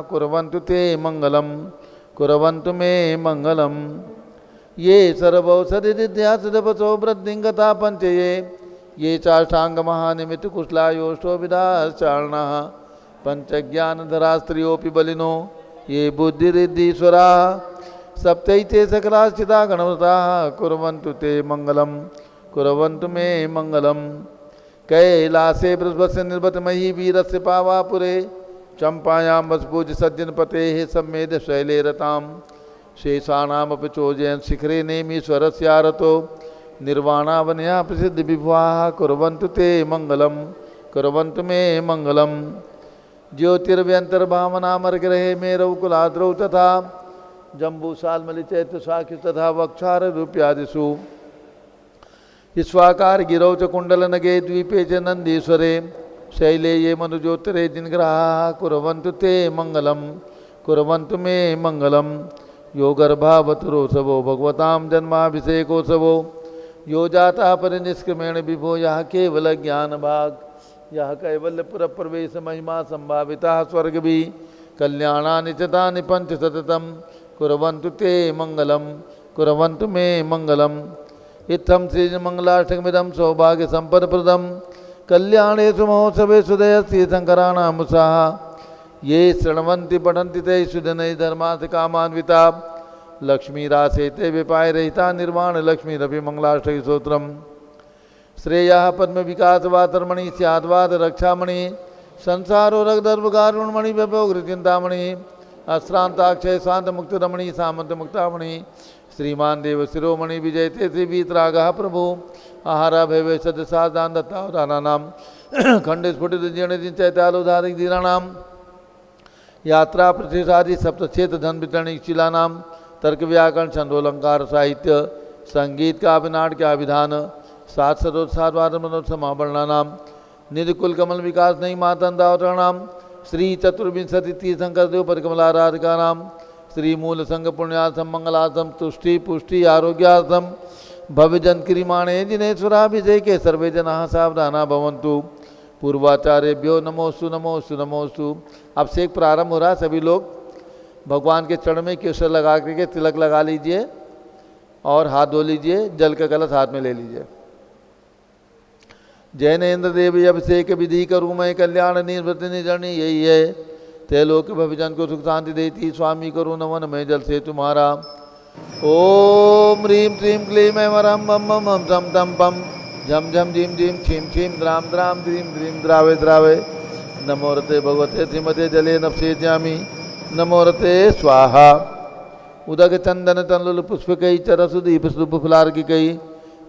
कुर्वन्तु ते मंगलम कुर्वन्तु मे मंगलम। ये सर्वौषधिध्यासो वृद्धिंगता पंचये ये चाष्टांग महानिमित्त कुशलायोष्टो विदाचारणः पंचज्ञानधरा स्त्रियोऽपि बलिनो ये बुद्धिरिद्धीश्वरा सप्तैते सकलाश्चिता गणवताः कुर्वन्तु ते मंगलम कुर्वन्तु मे मंगलम। कैलासे बृहस्पस्य निर्वतमयी वीरस्य पावापुरे चंपायां वसपूज सज्जन पते सम्मेद शैले रताम शेषाणामपि चोजयन् शिखरे नेमीश्वरस्यारतो निर्वाणावनया प्रसिद्ध विभुवाः कुर्वन्तु ते मंगलम कुर्वन्तु मे मंगलम। ज्योतिर्व्यंतर्भावनामर्ग्रहे मेरौ कुलाद्रौ तथा जम्बूसाल्मलि चैत्र साख्य तथा वक्षार रूप्यादिषु स्वाकार गिरौ च कुंडल नगे द्वीपे च नंदीश्वरे शैले ये मनुज्योतिरे जिनग्रहाः कुर्वन्तु ते मंगलम कुर्वन्तु मे मंगलम। यो गर्भावतरोत्सवो भगवतां जन्माभिषेकोत्सवो यो जाता परिनिष्क्रमेण विभो यः केवल ज्ञान भाग यः कैवल्यपुर प्रवेश महिमा संभाविता स्वर्गभि कल्याणानि च तानि पंच सततम कुर्वन्तु ते मंगलम कुर्वन्तु मे मंगलम। इत्थं श्रीमंगलाष्टकमिदं सौभाग्य संपदप्रदं कल्याणेषु महोत्सवेषु दयस्ति शंकराणामुत्साह ये शृण्वन्ति पठन्ति ते सुजनैः धर्मार्थ कामान्विता लक्ष्मीरासे ते विपाय रहिता निर्वाण लक्ष्मीरपि मंगलाष्टक स्तोत्रम्। श्रेयः पद्म विकासवातर्मणि स्याद्वाद रक्षामणि संसारो रगदर्भकारुण्मणि व्यभोगृचिन्तामणि अश्रांताक्षय शांत मुक्त रमणी सामंत मुक्तामणि श्रीमान देव शिरोमणि विजयते श्री वीतरागः प्रभु आहारा भैवे सदसादान दत्तावदानानां खंड स्फुटित जीर्णदिन चैत्यालोधारिक धीराणां यात्रा प्रतिसादि सप्तक्षेत्र धन वितरणी शिलानां तर्क व्याकरण छंदोलंकार साहित्य संगीत का अभिनाट का विधान सात सदोत्साद मनोत्समावर्णानां निधि कुल कमल विकास नहीं मातंदावतरणाम श्री चतुर्विंशति तीर्थंकर देव परिकमलाराधिकानां श्री मूल संघ पुण्यार्थम मंगलार्थम तुष्टि पुष्टि आरोग्यार्थम भव्य जनक्रियमाणे जिनेश्वराभिषेके सर्वे जनाः सावधाना भवन्तु। पूर्वाचार्यभ्यो नमोस्तु नमोस्तु नमोस्तु। अब से एक प्रारंभ हो रहा है, सभी लोग भगवान के चरण में केसर लगा करके तिलक लगा लीजिए और हाथ धो लीजिए, जल का कलश हाथ में ले लीजिए। जैनेन्द्र देवी अभिषेक विधि करूँ मैं कल्याण निर्वृत्ति निजरणी यही है त्रैलोक भविजन को सुख शांति देती स्वामी करूँ नमन मैं जल से तुम्हारा। ओम ह्रीं क्लीं क्लीं ऐं वरं बम बम हम झम तम पम झम झम झीम झीम छीम छीम द्राम द्राम द्रीम द्रीम द्रावे द्रावे नमो रते भगवते श्रीमते जले नपसे ज्यामी नमो रते स्वाहा। उदक चंदन तनुल पुष्पकई चरसुदीप सुप फुलार्किकई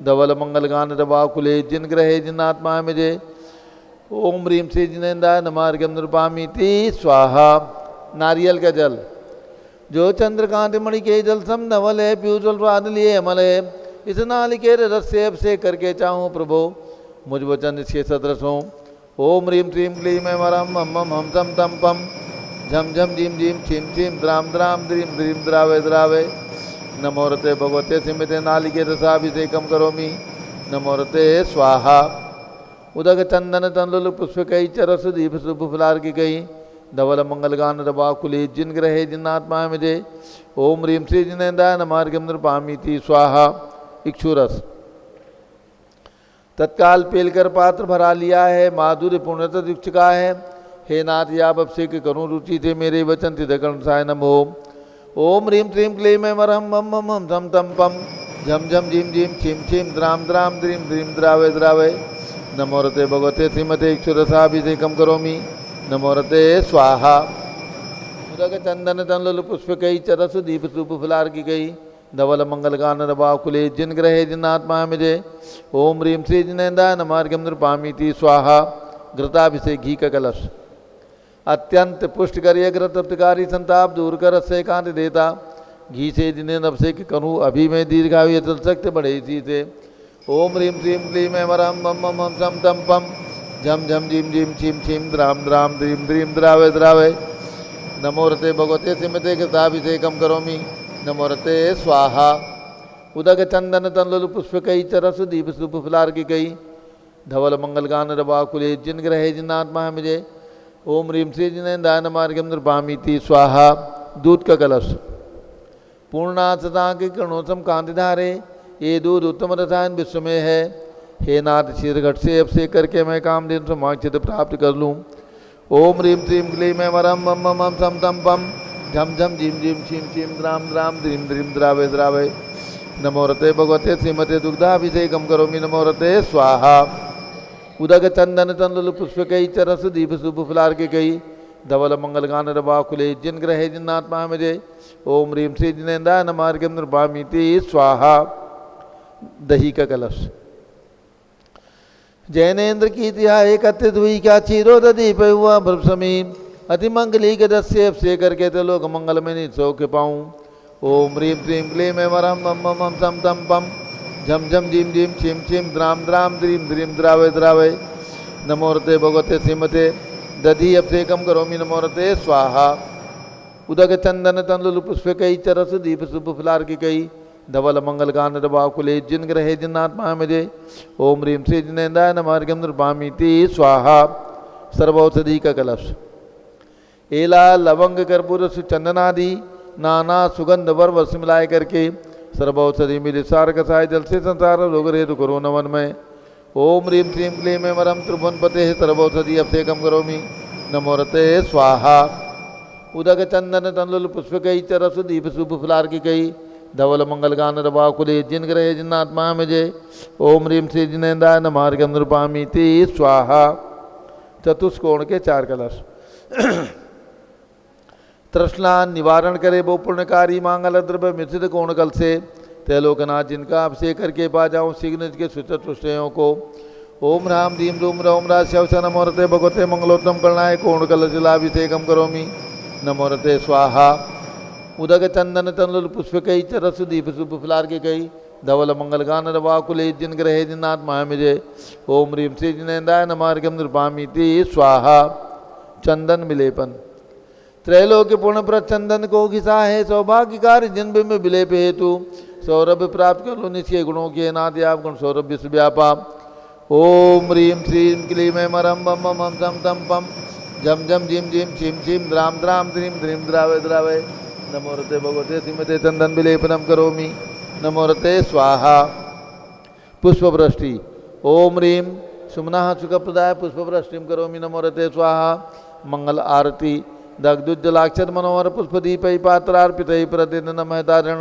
धवल मंगल गान दबाकुले जिन ग्रहे जिन आत्मा मुझे ओम ह्रीं श्री जिनेन्द्राय नमार्गम नृपामीति स्वाहा। नारियल का जल जो चंद्रकांत मणि के जल सम नवल है प्यूजल राध लिए अमल है इस नालिकेर रस से अभिषेक करके चाहूँ प्रभु मुझ वचन इसके सदृश हों। ओम ह्रीं क्लीं क्लीं ऐं वरं बम बम हम सम तम पम झम झम झीम झीम छीम छीम द्राम द्राम द्रीम द्रीम द्रावे द्रावे नमो रते भगवते सिमिते नालिके रसाभिषेकम करोमि नमो रते स्वाहा। उदक चंदन तनुल पुष्पकई चरसुदीप सुप फुलार्किकई धवल मंगल गान दबाकुले जिन ग्रहे जिन आत्मा मुझे ओम ह्रीं श्री जिनेन्द्राय नमार्गम नृपामीति स्वाहा। इक्षुरस तत्काल पेलकर पात्र भरा लिया है माधुर्य पूर्णतः युक्त चुका है हे नाथ आप अभिषेक करूँ रुचि थे मेरे वचन तिदकर्णसाय नमो। ओम ह्रीं क्लीं क्लीं ऐं वरं बम बम हम झम तम पम झम झम झीम झीम छीम छीम द्राम द्राम द्रीम द्रीम द्रावे द्रावे नमो रते भगवते श्रीमते इक्षुरसाभिषेकम करोमि नमो रते स्वाहा। उदक चंदन तनुल पुष्पकई चरसुदीप सुप फुलार्किकई धवल मंगल गान दबाकुले जिन ग्रहे जिन आत्मा मुझे ओम ह्रीं श्री जिनेन्द्राय नमार्गम नृपामीति स्वाहा। घृताभिषेक घी का कलश अत्यंत पुष्ट करिय घृत तृप्तकारी संताप दूर कर से एकांत देता घी से जिन्हें अभिषेक करूँ अभी मैं दीर्घायु चल सकते बढ़े इसी से। ओम ह्रीं क्लीं क्लीं ऐं वरं बम बम हम सम तम पम झम झम झीम झीम छीम छीम द्राम द्राम द्रीम द्रीम द्रावे द्रावे नमो रते भगवते श्रीमते घृताभिषेकम करोमि नमो रते स्वाहा। उदक चंदन तनुल पुष्पकई चरसुदीप सुप फुलार्किकई धवल मंगल गान दबाकुले जिन ग्रहे जिन आत्मा मुझे ओम ह्रीं श्री जिनेन्द्राय नमार्घ्यम नृपामीति स्वाहा। दूध का कलश। पूर्णासता के कर्णोत्तम कांतिधारे ये दूध उत्तम रसायन विश्व में है। हे नाथ शीरघट से अभिषेक करके मैं कामधेनु समाक्षित प्राप्त कर लूँ। ओम ह्रीं श्रीं क्लीं मैं वरम मम मम मम सम तम पम झम झम झीम झीम छीम छीम द्राम द्राम द्रीं द्रीं द्रावय द्रावय। नमो रते भगवते श्रीमते दुग्धाभिषेकम करोमि नमो रते स्वाहा। उदक चंदन तंदुल पुष्पकई चरस दीप शुभ फुलार के कई धवल मंगल गान रवाकुले जिन ग्रहे जिन्नात्मा मजे। ओम ह्रीं श्री जिनेन्द्राय नमार्घ्यम नृपामीति स्वाहा। दही का कलश। जैनेन्द्र की तिहा एक अत्यत हुई क्या चीरो दीप हुआ भ्रसमी अति मंगली के दस्य अभिषेक करके तो लोक मंगल में निसो के पाऊँ। ओम ह्रीं श्रीं क्लीं मैं वरम मम मम मम सम तम पम झम झम झीम झीम छीम छीम द्राम द्राम द्रीं द्रीं द्रावय द्रावय। नमो रते भगवते श्रीमते दधि अभिषेकम करोमि नमो रते स्वाहा। उदक चंदन तंदुल पुष्पकई चरस दीप शुभ फुलार की कई धवल मंगल गान रवाकुले जिन ग्रहे जिन्नात्मा मजे। ओम ह्रीं श्री जिनेन्द्राय नमार्घ्यम नृपामीति स्वाहा। सर्वौषधि का कलश। एला लवंग कर्पूर चंदनादि नाना सुगंध वर वश मिलाए करके सर्वौषधि मिले सार कसाय जल से संसार रोग रेतु करो नवन में। ओम ह्रीं श्रीं क्लीं मैं वरम त्रिभुवन पते सर्वौषधि अभिषेकम करोमि नमो रते स्वाहा। उदक चंदन तंदुल पुष्पकई चरस दीप शुभ फुलार की कई धवल मंगल गान रवाकुले जिन ग्रहे जिन्नात्मा मजे। ओम ह्रीं श्री जिनेन्द्राय नमार्घ्यम नृपामीति स्वाहा। चतुष्कोण के 4 कलश। तृष्णा निवारण करे वो पुण्यकारी मांगल द्रव्य मिश्रित कोण कल से त्रैलोकनाथ जिनका अभिषेक करके पा जाऊँ शीघ्र के सुचतुष्टयों को। ओम राम रीम रूम रौम राश्यवसन नमो रते भगवते मंगलोत्तम करणाय कोण कल जलाभिषेकम करोमि नमो रते स्वाहा। उदक चंदन तंदुल पुष्पकई चरस दीप शुभ फुलार के कई धवल मंगल गान रवाकुले जिन ग्रहे जिन्नात्मा मजे। ओम ह्रीं श्री जिनेन्द्राय नमार्घ्यम नृपामीति स्वाहा। चंदन मिलेपन। त्रैलोक्य पूर्ण प्रचंदन को घिसा है सौभाग्यकारी जिन बिंब विलेप हेतु सौरभ प्राप्त कर लो निष्के गुणों के नाद्याप गुण सौरभ विश्व व्यापा। ओम ह्रीं श्रीं क्लीं मैं मरम बम मम हम सम तम पम झम झम झीम झीम छीम छीम द्राम द्राम द्रीं द्रीं द्रावय द्रावय। नमो रते भगवते श्रीमते चंदन विलेपनम करोमि नमो रते स्वाहा। पुष्पवृष्टि। ओम ह्रीं सुमनः सुखप्रदाय पुष्पवृष्टिम करोमि नमो रते स्वाहा। मंगल आरती। दग्धुज्जलाक्षर मनोहर पुष्पदीपै पात्रार्पितै प्रतिदिनं महतारण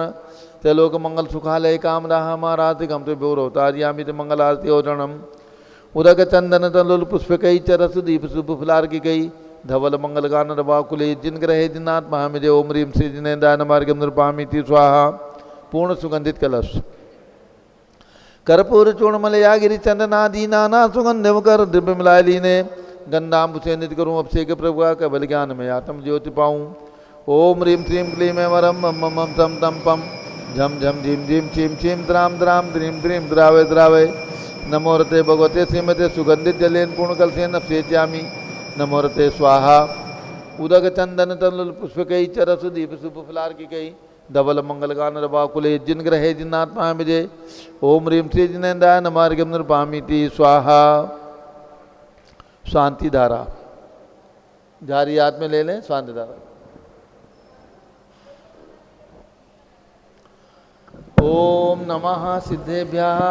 त्रैलोक मंगल सुखालय कामराह महारातिकं ते भोरोतार्यामि ते मंगल आरती ओरणम। उदक चंदन तंदुल पुष्पकई चरस दीप शुभ फुलार की कई धवल मंगल गान रवाकुले जिन ग्रहे जिन्नात्मा मजे। ओम ह्रीं श्री जिनेन्द्राय नमार्घ्यम नृपामीति स्वाहा। पूर्ण सुगंधित कलश। कर्पूर चूर्णमलया गिरि चंदनादि नाना सुगंधव कर दिव्य मिलाय लीने गंधाम्बु से नित करूँ अभिषेक प्रभु का केवल ज्ञान में आत्म ज्योति पाऊँ। ओम ह्रीं श्रीं क्लीं मैं वरम मम मम सम तम पम झम झम झीम झीम छीम छीम द्राम द्राम द्रीं द्रीं द्रावय द्रावय। नमो रते भगवते श्रीमते सुगंधित जलेन पूर्ण कलसेन अभिषेच्यामि नमो रते स्वाहा। उदक चंदन तंदुल पुष्पकई चरस दीप शुभ फुलार की कई धवल मंगल गान रवाकुले जिन ग्रहे जिन्नात्मा मजे। ओम ह्रीं श्री जिनेन्द्राय नमार्घ्यम नृपामीति स्वाहा। शांति धारा। जारी हाथ में ले लें शांति धारा। ओम नमः सिद्धेभ्यः।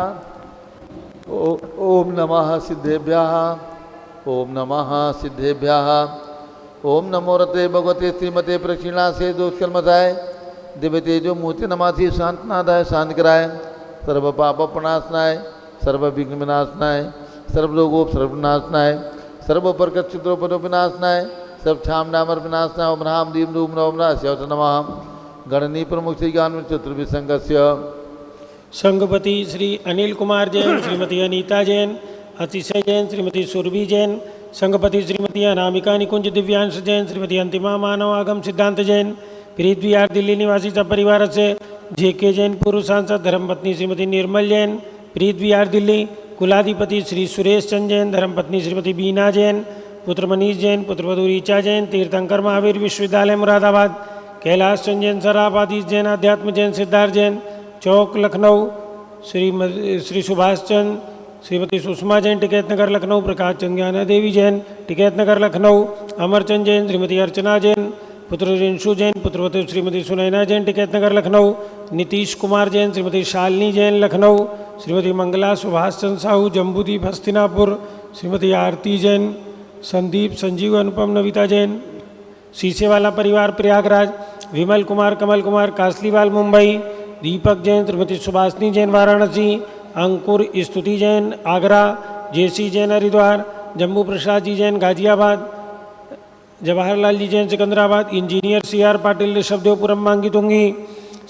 ओम नमः सिद्धेभ्यः। ओम नमः सिद्धेभ्यः। ओम नमो रते भगवते श्रीमते प्रक्षिणा से दोष कलमसाय दिव्य तेजो मूर्ति नमासी शांतनादाय शांत कराय सर्व पाप प्रणाशनाय सर्व विघ्न विनाशनाय सर्व रोगोप सर्वनाशनाय सर्व प्रकट चित्रोपरो विनाशनाय सब छाम डामर विनाशनाय। ओम राम दीम रूम रोम राश्यवत नमः। गणनी प्रमुख श्री ज्ञान चतुर्विसंगस्य संघपति श्री अनिल कुमार जैन, श्रीमती अनीता जैन, अतिशय जैन, श्रीमती सुरभि जैन, संघपति श्रीमती अनामिका निकुंज दिव्यांश जैन, श्रीमती अंतिमा मानव आगम सिद्धांत जैन, प्रीत विहार दिल्ली निवासी सब परिवार से जेके जैन, पूर्व सांसद धर्मपत्नी श्रीमती निर्मल जैन, प्रीत विहार दिल्ली, कुलाधिपति श्री सुरेश चंद जैन, धर्मपत्नी श्रीमती बीना जैन, पुत्र मनीष जैन, पुत्रवधू ऋचा जैन, तीर्थंकर महावीर विश्वविद्यालय मुरादाबाद, कैलाश चंद जैन, सराफ आदिश जैन, अध्यात्म जैन, सिद्धार्थ जैन, चौक लखनऊ, श्री सुभाष चंद श्रीमती सुषमा जैन टिकैत नगर लखनऊ, प्रकाश चंद ज्ञाना देवी जैन टिकैत नगर लखनऊ, अमरचंद जैन, श्रीमती अर्चना जैन, पुत्र रिंशु जैन, पुत्रवती श्रीमती सुनैना जैन टिकैत नगर लखनऊ, नीतीश कुमार जैन, श्रीमती शालिनी जैन लखनऊ, श्रीमती मंगला सुभाष चंद्र साहू जम्बूदीप हस्तिनापुर, श्रीमती आरती जैन, संदीप संजीव अनुपम नविता जैन सीसेवाला परिवार प्रयागराज, विमल कुमार कमल कुमार कासलीवाल मुंबई, दीपक जैन, श्रीमती सुभाषनी जैन वाराणसी, अंकुर स्तुति जैन आगरा, जेसी जैन हरिद्वार, जम्बू प्रसाद जी जैन गाजियाबाद, जवाहरलाल जी जैन सिकंदराबाद, इंजीनियर CR पाटिल ऋषभदेवपुरम मांगी तुंगी,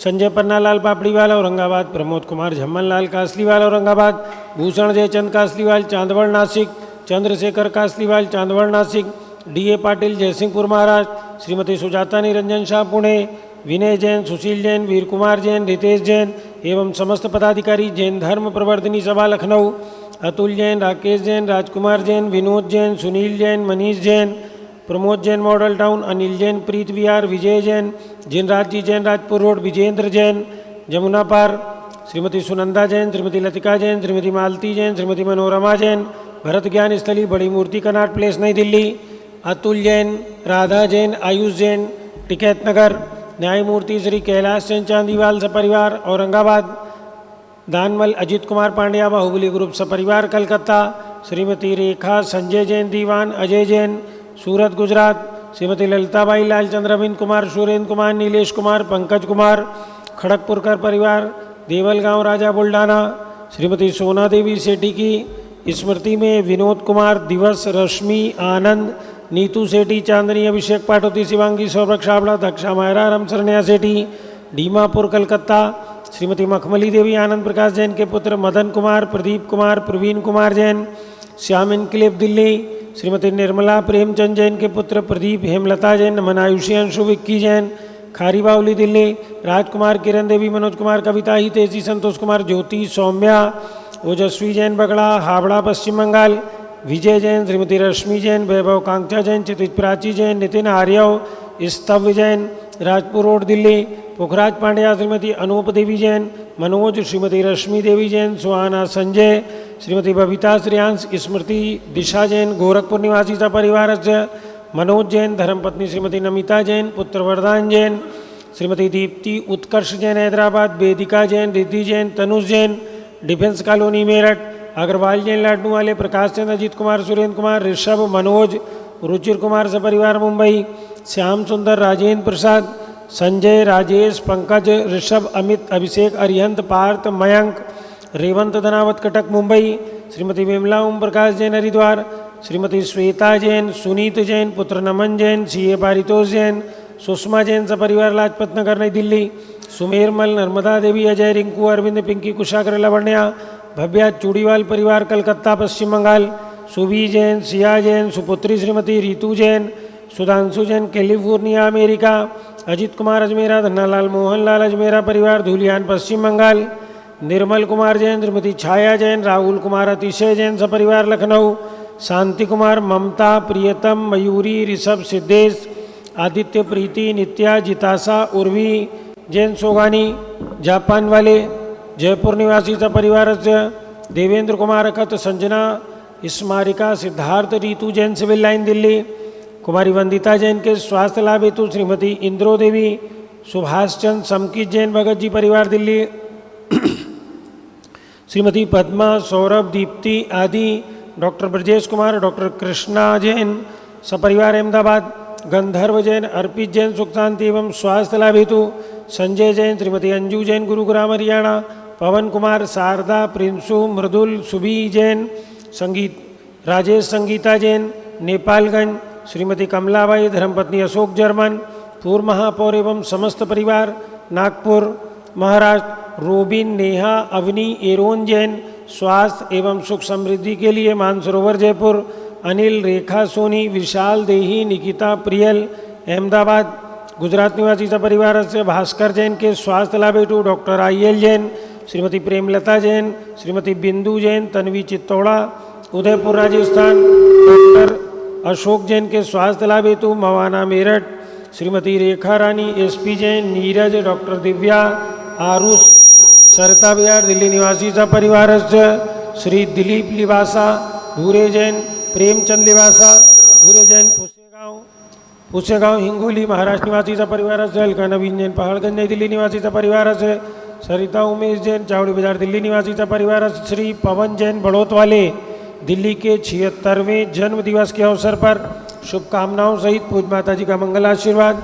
संजय पन्नालाल पापड़ीवाल औरंगाबाद, प्रमोद कुमार झम्मनलाल कासलीवाल औरंगाबाद, भूषण जयचंद कासलीवाल चांदवड़ नासिक, चंद्रशेखर कासलीवाल चांदवड़ नासिक, DA पाटिल जयसिंहपुर महाराष्ट्र, श्रीमती सुजाता निरंजन शाह पुणे, विनय जैन, सुशील जैन, वीर कुमार जैन, रितेश जैन एवं समस्त पदाधिकारी जैन धर्म प्रवर्तनी सभा लखनऊ, अतुल जैन, राकेश जैन, राजकुमार जैन, विनोद जैन, सुनील जैन, मनीष जैन, प्रमोद जैन मॉडल टाउन, अनिल जैन, प्रीत विहार, विजय जैन, जिनराज जी जैन राजपुर रोड, विजेंद्र जैन जमुना पार, श्रीमती सुनंदा जैन, श्रीमती लतिका जैन, श्रीमती मालती जैन, श्रीमती मनोरमा जैन, भरत ज्ञान स्थली बड़ी मूर्ति कनाट प्लेस नई दिल्ली, अतुल जैन, राधा जैन, आयुष जैन टिकैत नगर, न्यायमूर्ति श्री कैलाश चंद चांदीवाल सपरिवार औरंगाबाद, दानमल अजित कुमार पांड्या बाहुबली ग्रुप सपरिवार कलकत्ता, श्रीमती रेखा संजय जैन दीवान अजय जैन सूरत गुजरात, श्रीमती ललिताबाई लालचंद्र अरविंद कुमार, सुरेंद्र कुमार, नीलेश कुमार, पंकज कुमार खड़गपुरकर परिवार, देवलगांव राजा बुल्डाना, श्रीमती सोना देवी सेठी की स्मृति में विनोद कुमार, दिवस, रश्मि, आनंद, नीतू सेठी, चांदनी, अभिषेक पाटोती, शिवांगी, सौरभ छाबड़ा, दक्षा मायरा, रामसरन्या सेठी, डीमापुर कलकत्ता, श्रीमती मखमली देवी, आनंद प्रकाश जैन के पुत्र मदन कुमार, प्रदीप कुमार, प्रवीण कुमार जैन, श्याम इनकलेब दिल्ली, श्रीमती निर्मला प्रेमचंद जैन के पुत्र प्रदीप, हेमलता जैन, मनायुषी अंशु, विक्की जैन खारी बावली दिल्ली, राजकुमार, किरण देवी, मनोज कुमार, कविता ही तेजी, संतोष कुमार, ज्योति, सौम्या, ओजस्वी जैन बगड़ा, हावड़ा पश्चिम बंगाल, विजय जैन, श्रीमती रश्मि जैन, वैभव कांक्षा जैन, क्षितिज प्राची जैन, नितिन आर्यव, स्तव्य जैन राजपुर रोड दिल्ली, पुखराज पांड्या, श्रीमती अनूप देवी जैन, मनोज, श्रीमती रश्मि देवी जैन, सुहाना संजय, श्रीमती बबीता श्रेयांश, स्मृति दिशा जैन गोरखपुर निवासी सपरिवार, मनोज जैन, धर्मपत्नी श्रीमती नमिता जैन, पुत्र वरदान जैन, श्रीमती दीप्ति उत्कर्ष जैन हैदराबाद, वेदिका जैन, रिद्धि जैन, तनुज जैन डिफेंस कॉलोनी मेरठ, अग्रवाल जैन लाडनू वाले, प्रकाश चंद्र, अजीत कुमार, सुरेंद्र कुमार, ऋषभ, मनोज, रुचिर कुमार सपरिवार मुंबई, श्याम सुंदर, राजेंद्र प्रसाद, संजय, राजेश, पंकज, ऋषभ, अमित, अभिषेक, अरिहंत, पार्थ, मयंक, रेवंत धनावत कटक मुंबई, श्रीमती विमला ओम प्रकाश जैन हरिद्वार, श्रीमती श्वेता जैन, सुनीत जैन, पुत्र नमन जैन, CA पारितोष जैन, सुषमा जैन सपरिवार लाजपत नगर नई दिल्ली, सुमेरमल, नर्मदा देवी, अजय, रिंकू, अरविंद, पिंकी, कुशाग्र, लवण्या, भव्या, चूड़ीवाल परिवार कलकत्ता पश्चिम बंगाल, सुबी जैन, सिया जैन, सुपुत्री श्रीमती रितु जैन, सुधांशु जैन कैलिफोर्निया अमेरिका, अजित कुमार अजमेरा, धन्नालाल मोहनलाल अजमेरा परिवार धूलियान पश्चिम बंगाल, निर्मल कुमार जैन, श्रीमती छाया जैन, राहुल कुमार अतिशय जैन सपरिवार लखनऊ, शांति कुमार, ममता, प्रियतम, मयूरी, ऋषभ, सिद्धेश, आदित्य, प्रीति, नित्या, जितासा, उर्वी जैन सोगानी जापान वाले, जयपुर निवासी सपरिवार, देवेंद्र कुमार अखत, संजना, स्मारिका, सिद्धार्थ, रीतु जैन सिविल लाइन दिल्ली, कुमारी वंदिता जैन के स्वास्थ्य लाभ हेतु श्रीमती इंद्रो देवी, सुभाष चंद, समकित जैन भगत जी परिवार दिल्ली, श्रीमती पद्मा, सौरभ, दीप्ति आदि, डॉक्टर ब्रजेश कुमार, डॉक्टर कृष्णा जैन सपरिवार अहमदाबाद, गंधर्व जैन, अर्पित जैन सुख शांति एवं स्वास्थ्य लाभ हेतु संजय जैन, श्रीमती अंजू जैन गुरुग्राम हरियाणा, पवन कुमार, शारदा, प्रिंसु, मृदुल, सुबी जैन, संगीत, राजेश, संगीता जैन नेपालगंज, श्रीमती कमलाबाई, धर्मपत्नी अशोक जर्मन, पूर्व महापौर एवं समस्त परिवार नागपुर महाराष्ट्र, रोबिन, नेहा, अवनी, एरोन जैन, स्वास्थ्य एवं सुख समृद्धि के लिए मानसरोवर जयपुर, अनिल, रेखा सोनी, विशाल देही, निकिता, प्रियल अहमदाबाद, गुजरात निवासी सपरिवार से भास्कर जैन के स्वास्थ्य लाभ हेतु डॉक्टर IL जैन, श्रीमती प्रेमलता जैन, श्रीमती बिंदु जैन, तन्वी चित्तौड़ा, उदयपुर राजस्थान, डॉक्टर अशोक जैन के स्वास्थ्य लाभ हेतु मवाना मेरठ, श्रीमती रेखा रानी, SP जैन, नीरज, डॉक्टर दिव्या, आरुष, सरिता विहार दिल्ली निवासी सपरिवार, श्री दिलीप लिबासा भूरे जैन, प्रेमचंद लिबासा भूरे जैन पुसेगाव हिंगोली महाराष्ट्र निवासीचा परिवार असेल, अलका नवीन जैन पहाड़गंज नई दिल्ली निवासीचा परिवार असेल, सरिता उमेश जैन चावड़ी बाजार दिल्ली निवासीचा परिवार असेल, श्री पवन जैन बड़ोतवाले दिल्ली के 76वें जन्म दिवस के अवसर पर शुभकामनाओं सहित पूज माता जी का मंगल आशीर्वाद।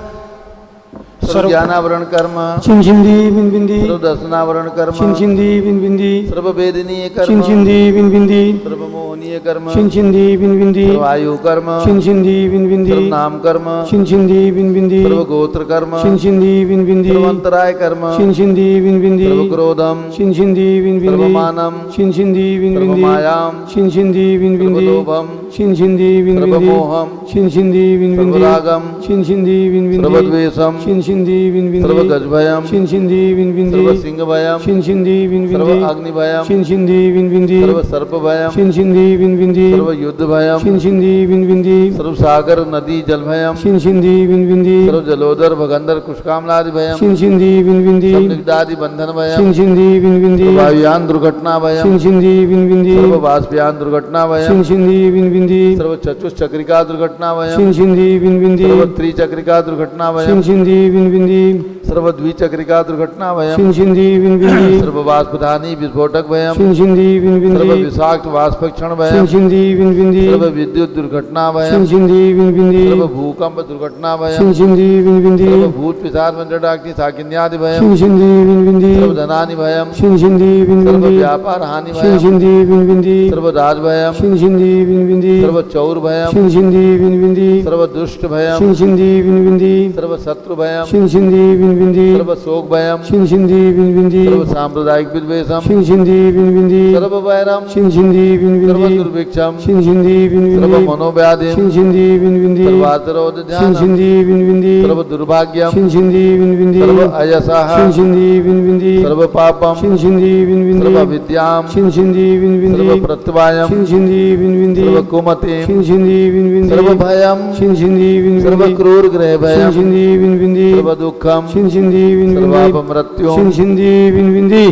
सर्व ज्ञानावरण कर्म, छिंछिंदी बिंबिंदी, सर्व दर्शनावरण कर्म, छिंछिंदी बिंबिंदी, सर्व वेदनीय कर्म, छिंछिंदी बिंबिंदी, सर्व मोहनीय कर्म, छिंछिंदी बिंबिंदी, सर्व आयु कर्म, छिंछिंदी बिंबिंदी, सर्व नाम कर्म, छिंछिंदी बिंबिंदी, सर्व गोत्र कर्म, छिंछिंदी बिंबिंदी, सर्व अंतराय कर्म, छिंछिंदी बिंबिंदी, सर्व क्रोधम, छिंछिंदी सर्व बिंबिंदी, मानम, छिंछिंदी सर्व बिंबिंदी, मायाम, छिंछिंदी सर्व बिंबिंदी, लोभम, छिंछिंदी सर्व बिंबिंदी, मोहम, छिंछिंदी सर्व बिंबिंदी, रागम, छिंछिंदी सर्व बिंबिंदी, द्वेषम, छिंछिंदी बिंबिंदी, सर्व गजभयम, छिंछिंदी बिंबिंदी, सर्व सिंह भयम, छिंछिंदी सर्व बिंबिंदी, अग्नि भयम, छिंछिंदी बिंबिंदी, सर्व सर्प भयम, छिंछिंदी बिंबिंदी, सर्व युद्ध भयम, छिंछिंदी बिंबिंदी, सर्व सागर नदी जल भयम, छिंछिंदी बिंबिंदी, सर्व जलोदर भगंदर कुशकामलादि भयम, छिंछिंदी बिंबिंदी, सब निगदादि बंधन भयम, छिंछिंदी बिंबिंदी, सर्व वायुयान दुर्घटना भयम, छिंछिंदी बिंबिंदी, सर्व बाष्पयान दुर्घटना भयम, छिंछिंदी बिंबिंदी, सर्व चतुष्चक्रिका दुर्घटना भयम, छिंछिंदी बिंबिंदी, सर्व त्रिचक्रिका दुर्घटना भयम, छिंछिंदी बिंबिंदी, सर्व द्विचक्रिका दुर्घटना भयम, छिंछिंदी बिंबिंदी, सर्व वाष्पधानी विस्फोटक भयम, छिंछिंदी सर्व बिंबिंदी, विषाक्त वाष्पक्षण भयम, छिंछिंदी बिंबिंदी, सर्व विद्युत दुर्घटना भयम, छिंछिंदी बिंबिंदी, सर्व भूकंप दुर्घटना भयम, छिंछिंदी बिंबिंदी, सर्व भूत पिशाच मंडलाग्नि साकिन्यादि भयम, छिंछिंदी बिंबिंदी, सर्व धनानि भयम, छिंछिंदी सर्व बिंबिंदी, व्यापार हानि भयम, छिंछिंदी बिंबिंदी, सर्व राज भयम, छिंछिंदी बिंबिंदी, सर्व चौर भयम, छिंछिंदी बिंबिंदी, सर्व दुष्ट भयम, छिंछिंदी बिंबिंदी, सर्व शत्रु भयम, छिंछिंदी बिंबिंदी, सर्व शोक भयम, छिंछिंदी बिंबिंदी, सर्व सांप्रदायिक विद्वेषम, छिंछिंदी बिंबिंदी, सर्व वैरम, छिंछिंदी सर्व बिंबिंदी, दुर्भिक्षम, छिंछिंदी सर्व बिंबिंदी, मनोव्याधिम, छिंछिंदी बिंबिंदी, सर्व आतरोध ध्यानम, छिंछिंदी बिंबिंदी, सर्व दुर्भाग्यम, छिंछिंदी बिंबिंदी, सर्व अयसः, छिंछिंदी बिंबिंदी, सर्व पापम, छिंछिंदी बिंबिंदी, सर्व विद्याम, छिंछिंदी बिंबिंदी, सर्व प्रत्यवायम, छिंछिंदी बिंबिंदी, सर्व कुमतिम, छिंछिंदी बिंबिंदी, सर्व भयम, छिंछिंदी सर्व बिंबिंदी, क्रूर ग्रह भयम, छिंछिंदी बिंबिंदी, सर्व दुखम, छिंछिंदी बिंबिंदी, सर्वापमृत्युम, छिंछिंदी बिंबिंदी।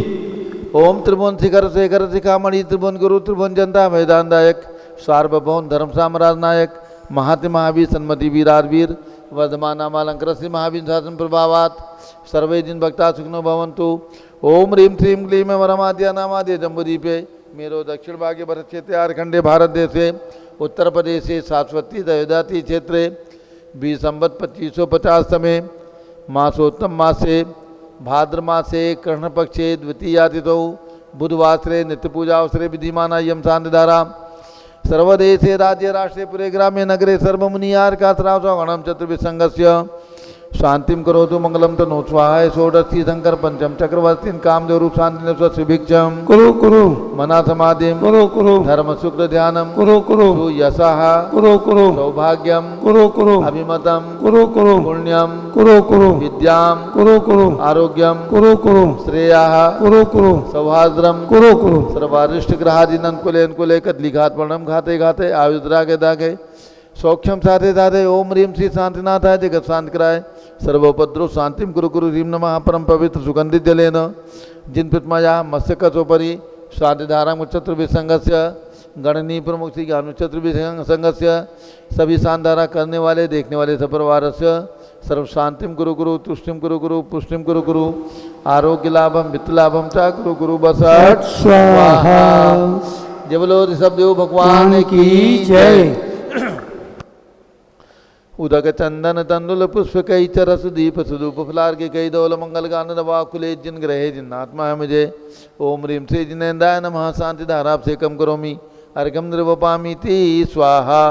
ओम त्रिभुवन शिखर शेखर शिखामणि त्रिभुवन गुरु त्रिभुवन जनता मैदान दायक सार्वभौम धर्म साम्राज्य नायक महाति महावीर सन्मति वीरारवीर वर्धमानामालंकर श्री महावीर शासन प्रभावात सर्वे जिन भक्ता सुखनो भवन्तु। ओम ह्रीं श्रीं क्लीं वरमाद्य नामाद्य जम्बूदीपे मेरो दक्षिण भागे भरत क्षेत्रे आरखंडे भारत देशे उत्तर प्रदेशे शाश्वती दयोदाती क्षेत्रे 20 संवत् 2550 समय मासोत्तम मासे भाद्र मासे कृष्ण पक्षे द्वितीयातिथौ बुधवासरे नित्य पूजावसरे विधिमाना यम शांतिधारा सर्वदेशे राज्य राष्ट्रे पुरे ग्रामे नगरे सर्वमुनियार का गणम चतुर्विसंगस्य शांतिम करोतु मंगलम तनो स्वाहाय षोडशी शंकर पंचम चक्रवर्तीन कामदेव शांति स्वभिक्षम करो करो मना समाधिम करो करो धर्म शुक्र ध्यानम करो करो यशः करो करो सौभाग्यम करो करो अभिमतम करो करो पुण्यम करो करो विद्याम करो करो आरोग्यम करो करो श्रेयः करो करो सौहार्द्रम करो करो सर्वारिष्ट ग्रहादीन अनुकूले अनुकूले कदलिघात वर्णम घाते घाते आयुद्रा के दागे सौख्यम साधे साधे ओम ह्रीं श्री शांतिनाथाय जगत शांति कराय सर्वोपद्रव शांतिम कुरु कुरु ह्रीं नमः परम पवित्र सुगंधित जलेन जिन प्रतिमाया मत्स्यकोपरि शांतिधारा चतुर्विसंगस्य गणनीय प्रमुख श्री ज्ञान चतुर्विसंगस्य सभी शांतिधारा करने वाले देखने वाले सपरिवार से सर्व शांतिम कुरु कुरु तुष्टिम कुरु कुरु पुष्टिम कुरु कुरु आरोग्य लाभम वित्त लाभम च कुरु कुरु बसट स्वाहा। जय बोलो ऋषभ देव भगवान की जय। उदक चंदन तंदुल पुष्प कई चरस दीप सुदूप फलार के कई दौल मंगल गान नवाकुले जिन ग्रहे जिन्नात्मा है मुझे ओम ह्रीं श्री जिनेन्द्राय नमः शांति धारा से कम करोमि अर्घम निर्वपामी ती स्वाहा।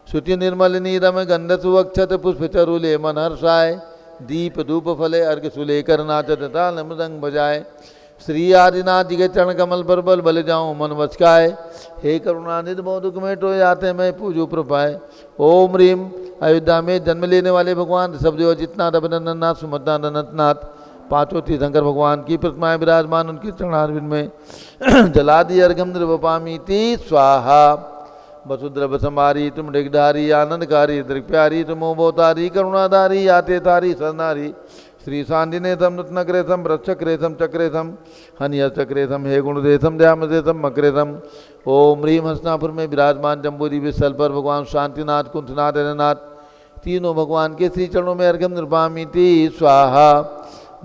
शुचि निर्मल नीरम गंध सुवक्षत पुष्प चरुले मन हर्षाय दीप धूप फले अर्घ सुलेकर नाचत ताल मृदंग बजाए श्री आदिनाथ जी के चरण कमल पर बल बल जाऊं मन वचकाए हे करुणानिधि मोदुक में टो आते मैं पूजू प्रपाए। ओम ह्रीं अयोध्या में जन्म लेने वाले भगवान ऋषभदेव जितना अभिनंदननाथ सुमतना अनंतनाथ पांचों तीर्थंकर भगवान की प्रतिमाएं विराजमान उनकी चरणारविंद में जलादि अर्घम निर्वपामी ती स्वाहा। वसुद्रभ संभारी तुम डिगधारी आनंदकारी दृक्प्यारी तुम मोबोतारी करुणाधारी आते तारी सरनारी श्री शांतिनेथम नृतनक्रेथम वृक्षक्रेथम चक्रेथम हनियचक्रेथम हे गुणदेथम दयामदेथम मक्रेथम। ओम ह्रीं हंसनापुर में विराजमान जम्बूरी विशल पर भगवान शांतिनाथ कुंठनाथ हरनाथ तीनों भगवान के श्री चरणों में अर्घ्यम निर्वामिति स्वाहा।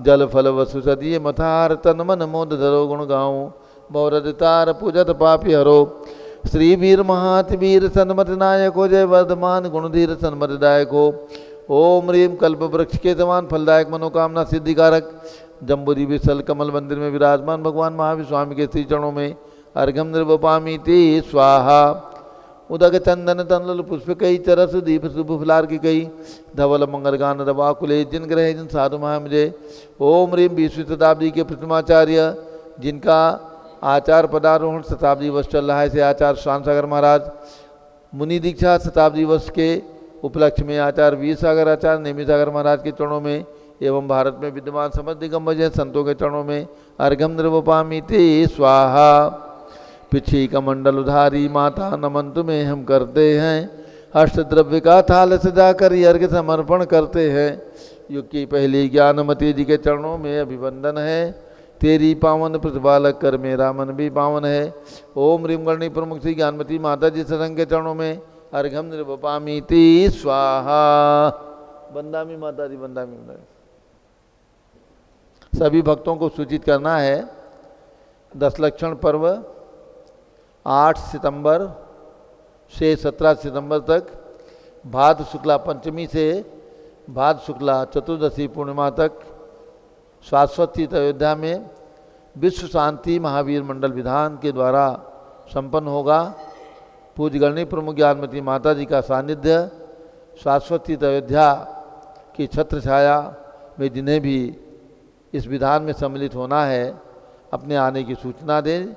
जल फल वसु सदीय मथार तन मन मोद धरो गुण गाऊं बहुरतार पूजत पापी हरो। श्री वीर महात वीर सन्मत नायक हो जय वर्धमान गुणधीर सन्मतदायक हो। ओम ह्रीं कल्प वृक्ष के समान फलदायक मनोकामना सिद्धिकारक जम्बूरी विशल कमल मंदिर में विराजमान भगवान महावीर स्वामी के श्री चरणों में अर्घ्यम निर्वपामिति स्वाहा। उदक चंदन तनल पुष्प कई चरस दीप शुभ फलार की कई धवल मंगल गान दवाकुले जिन ग्रह जिन साधु महा मुझे। ओम ह्रीं 20वीं शताब्दी के प्रथमाचार्य जिनका आचार पदारोहण शताब्दी वर्ष चल रहा है से आचार्य शांत सागर महाराज। मुनि दीक्षा शताब्दी वर्ष के उपलक्ष्य में आचार्य वीर सागर आचार्य नेमी सागर महाराज के चरणों में एवं भारत में विद्यमान समस्त दिगंबर संतों के चरणों में अर्घ्यम निर्वपामिति स्वाहा। पिछी कमंडल उधारी माता नमन तुम्हें हम करते हैं अष्ट द्रव्य का थाल सजाकर अर्घ्य समर्पण करते हैं। युग की पहली ज्ञानमती जी के चरणों में अभिवंदन है तेरी पावन प्रतिपालक कर मेरा मन भी पावन है। ओम ह्रीं गणी प्रमुख श्री ज्ञानमती माता जी सत्संग के चरणों में अर्घ्यम निर्वपामिति स्वाहा। बंदामी माता दी बंदामी। सभी भक्तों को सूचित करना है 10 लक्षण पर्व 8 सितंबर से 17 सितंबर तक भाद्र शुक्ला पंचमी से भाद्र शुक्ला चतुर्दशी पूर्णिमा तक शाश्वत तीर्थ अयोध्या में विश्व शांति महावीर मंडल विधान के द्वारा संपन्न होगा। पूज्य गणनी प्रमुख ज्ञानमती माता जी का सानिध्य शाश्वत तीर्थ अयोध्या की छत्र छाया में जिन्हें भी इस विधान में सम्मिलित होना है अपने आने की सूचना दें।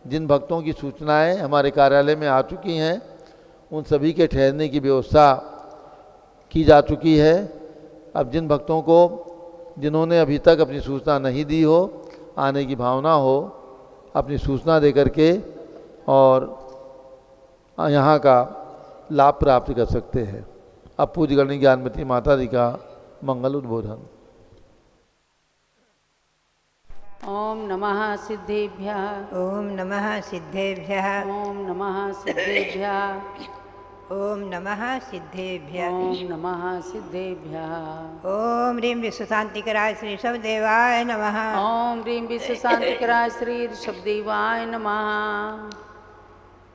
जिन भक्तों की सूचनाएं हमारे कार्यालय में आ चुकी हैं उन सभी के ठहरने की व्यवस्था की जा चुकी है। अब जिन भक्तों को जिन्होंने अभी तक अपनी सूचना नहीं दी हो आने की भावना हो अपनी सूचना दे करके और यहाँ का लाभ प्राप्त कर सकते हैं। अब पूज्य गणनी ज्ञानमती माता जी का मंगल उद्बोधन। ओम नमः सिद्धेभ्यः ओम नमः सिद्धेभ्यः ओम नमः सिद्धेभ्यः ओम नमः सिद्धेभ्यः ओम नमः सिद्धेभ्यः ओम ह्रीं विश्वशांतिकराय श्री शबदेवाय नमः ओम ह्रीं विश्वशांतिकराय श्री ऋषभदेवाय नमः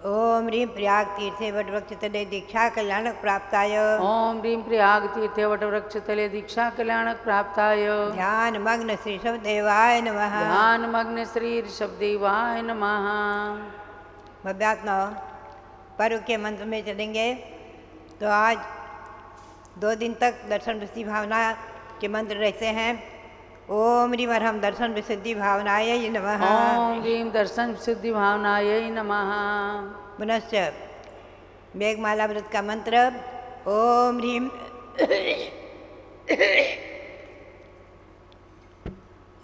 ओम ह्रीं प्रयाग तीर्थे वटवृक्ष तले दीक्षा कल्याणक प्राप्ताय ओम ह्रीं प्रयाग तीर्थे वटवृक्ष तले दीक्षा कल्याणक प्राप्ताय ध्यान मग्न श्री शबदेवाय नमः ध्यान मग्न श्री ऋषभदेवाय नमः। भव्यात्मा पर्व के मंत्र में चलेंगे तो आज 2 दिन तक दर्शन विशुद्धि भावना के मंत्र रहते हैं। ओम ह्रीं अरहम दर्शन विशुद्धि भावनाय नमः ओम ह्रीं दर्शन विशुद्धि भावनाय नमः। पुनश्च मेघमाला व्रत का मंत्र ओम ह्रीं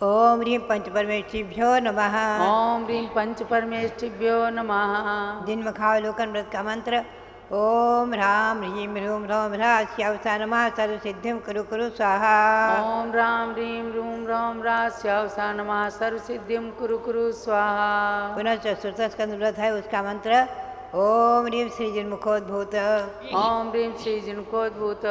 ओम ह्रीं पंचपरमेष्ठिभ्यो नमः ओम ह्रीं पंचपरमेष्ठिभ्यो नमः। जिन्मुखावलोकन व्रत का मंत्र ओम ह्रां ह्रीं ह्रूं ह्रौं ह्रास्यावसा नमः सर्वसिद्धिं कुरु कुरु स्वाहा ओम राम ह्रीं रूं रौं रास्यावसा नमः सर्वसिद्धिं कुरु कुरु स्वाहा। पुनश्च श्रुतस्कंद व्रत है उसका मंत्र ओम ह्रीं श्री जिन्मुखोद्भूत ओम ह्रीं श्री जिन्मुखोद्भूत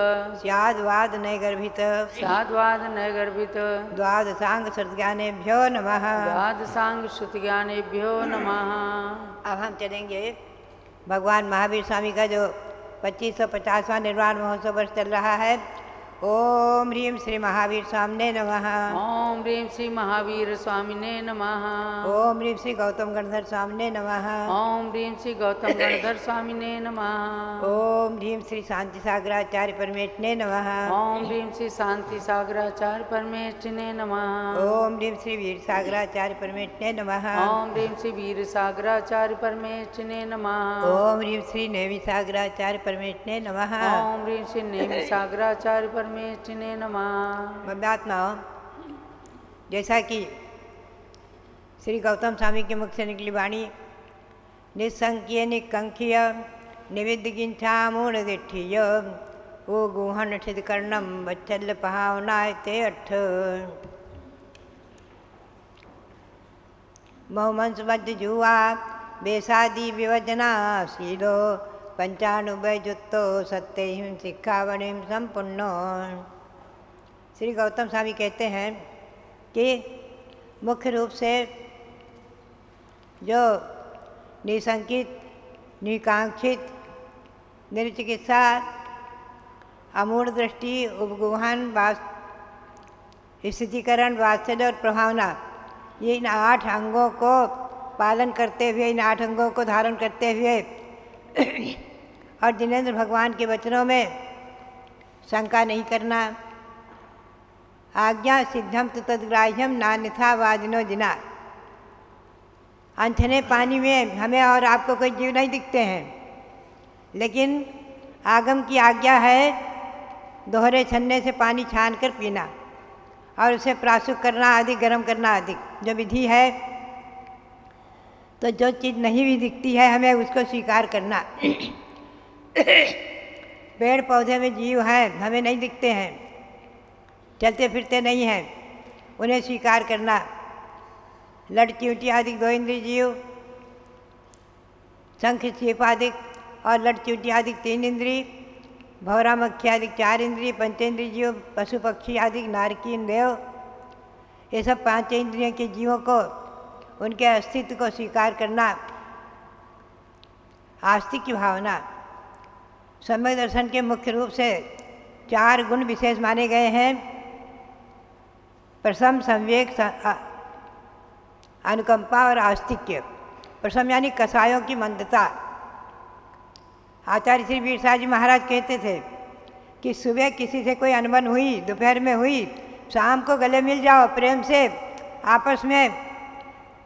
स्याद्वाद नैगर्भित साध्वाद नैगर्भित द्वादशांग सद्ज्ञानेभ्यो नमः द्वादशांग श्रुतिज्ञानेभ्यो नमः। अब हम चलेंगे भगवान महावीर स्वामी का जो 2550वां निर्वाण महोत्सव वर्ष चल रहा है। ओम ह्रीं श्री महावीर स्वामिने नमः ओम ह्रीं श्री महावीर स्वामिने नमः ओम ह्रीं श्री गौतम गणधर स्वामिने नमः ओम ह्रीं श्री गौतम गणधर स्वामिने नमः ओम ह्रीं श्री शांति सागराचार्य परमेष्ठिने नमः ओम ह्रीं श्री शांति सागराचार्य परमेष्ठिने नमः ओम ह्रीं श्री वीर सागराचार्य परमेष्ठिने नमः ओम ह्रीं श्री वीर सागराचार्य परमेष्ठिने नमः ओम ह्रीं श्री नेमि सागराचार्य परमेष्ठिने नमः ओम ह्रीं श्री नेमि सागराचार्य परमेष्ठिने नमः। भव्यात्माओं, जैसा कि श्री गौतम स्वामी के मुख से निकली वाणी निसंख्य निकंख्य निविद्यगिंछा मूढ़दिठ्ठीय ओ गुहन ठिद कर्णम बच्चल पहावनाय ते अठ। मोहमंस बद्ध जुआ बेसादी विवजना शीलो पंचानुबय जुत्तो सत्य शिक्षावणिम संपुन्नो। श्री गौतम स्वामी कहते हैं कि मुख्य रूप से जो निसंकित, निकांक्षित, निर्चिकित्सा, अमूढ़ दृष्टि, उपगुहन, स्थितिकरण, वात्सल्य और प्रभावना, ये इन 8 अंगों को पालन करते हुए, इन 8 अंगों को धारण करते हुए और जिनेंद्र भगवान के वचनों में शंका नहीं करना। आज्ञा सिद्धम तो तद्ग्राह्यम नान्यथा वाजिनो जिना। अनछने पानी में हमें और आपको कोई जीव नहीं दिखते हैं, लेकिन आगम की आज्ञा है दोहरे छन्ने से पानी छान कर पीना और उसे प्रासुक करना अधिक, गर्म करना अधिक, जो विधि है। तो जो चीज़ नहीं भी दिखती है हमें उसको स्वीकार करना। पेड़ पौधे में जीव हैं, हमें नहीं दिखते हैं, चलते फिरते नहीं हैं, उन्हें स्वीकार करना। लट चींटी आदि 2 इंद्रिय जीव, शंख चीप आदि और लट चींटी आदि 3 इंद्रिय, भौरा मक्खी आदि 4 इंद्रिय, पंचेंद्रिय जीव, पशु पक्षी आदि नारकीन देव, ये सब 5 इंद्रियों के जीवों को, उनके अस्तित्व को स्वीकार करना। आस्तिक की भावना। सम्यक दर्शन के मुख्य रूप से 4 गुण विशेष माने गए हैं। प्रसम, संवेग, अनुकंपा और आस्तिक्य। प्रसम यानी कसायों की मंदता। आचार्य श्री वीरसाह जी महाराज कहते थे कि सुबह किसी से कोई अनबन हुई, दोपहर में हुई, शाम को गले मिल जाओ, प्रेम से आपस में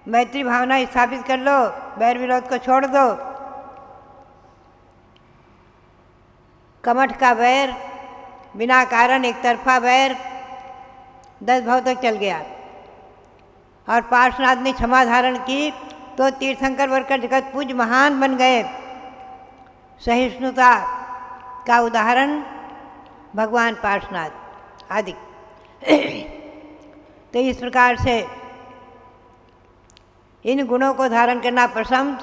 मैत्री भावना स्थापित कर लो, बैर विरोध को छोड़ दो। कमठ का बैर, बिना कारण एक तरफा बैर 10 भाव तक चल गया और पार्श्वनाथ ने क्षमा धारण की तो तीर्थंकर बनकर जगत पूज महान बन गए। सहिष्णुता का उदाहरण भगवान पार्श्वनाथ आदि। तो इस प्रकार से इन गुणों को धारण करना। प्रसम,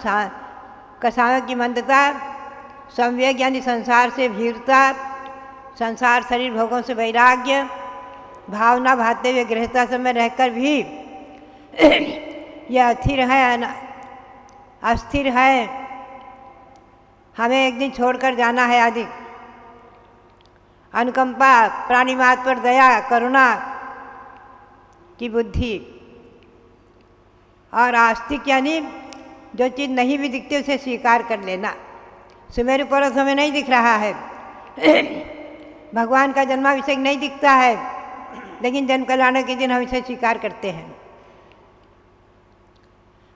कसायों की मंदता, संवेग यानी संसार से भीरता, संसार शरीर भोगों से वैराग्य, भावना भाते हुए गृहस्था समय रहकर भी यह अस्थिर है, हमें एक दिन छोड़कर जाना है आदि। अनुकंपा, प्राणी मात्र पर दया, करुणा की बुद्धि। और आस्तिक यानी जो चीज़ नहीं भी दिखती उसे स्वीकार कर लेना। सुमेरु पर्वत हमें नहीं दिख रहा है, भगवान का जन्माभिषेक नहीं दिखता है, लेकिन जन्म कल्याण के दिन हम इसे स्वीकार करते हैं।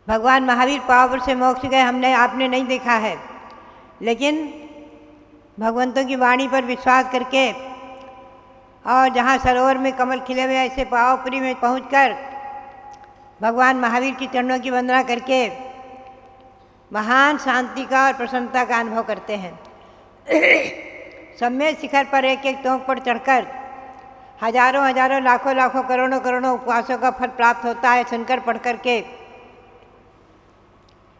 भगवान महावीर पावापुर से मोक्ष गए, आपने नहीं देखा है, लेकिन भगवंतों की वाणी पर विश्वास करके और जहाँ सरोवर में कमल खिले हुए ऐसे पावापुरी में पहुंचकर भगवान महावीर की चरणों की वंदना करके महान शांति का और प्रसन्नता का अनुभव करते हैं। सम्मेद शिखर पर एक एक टोंक पर चढ़कर हजारों हजारों लाखों लाखों करोड़ों करोड़ों उपवासों का फल प्राप्त होता है। सुनकर पढ़ करके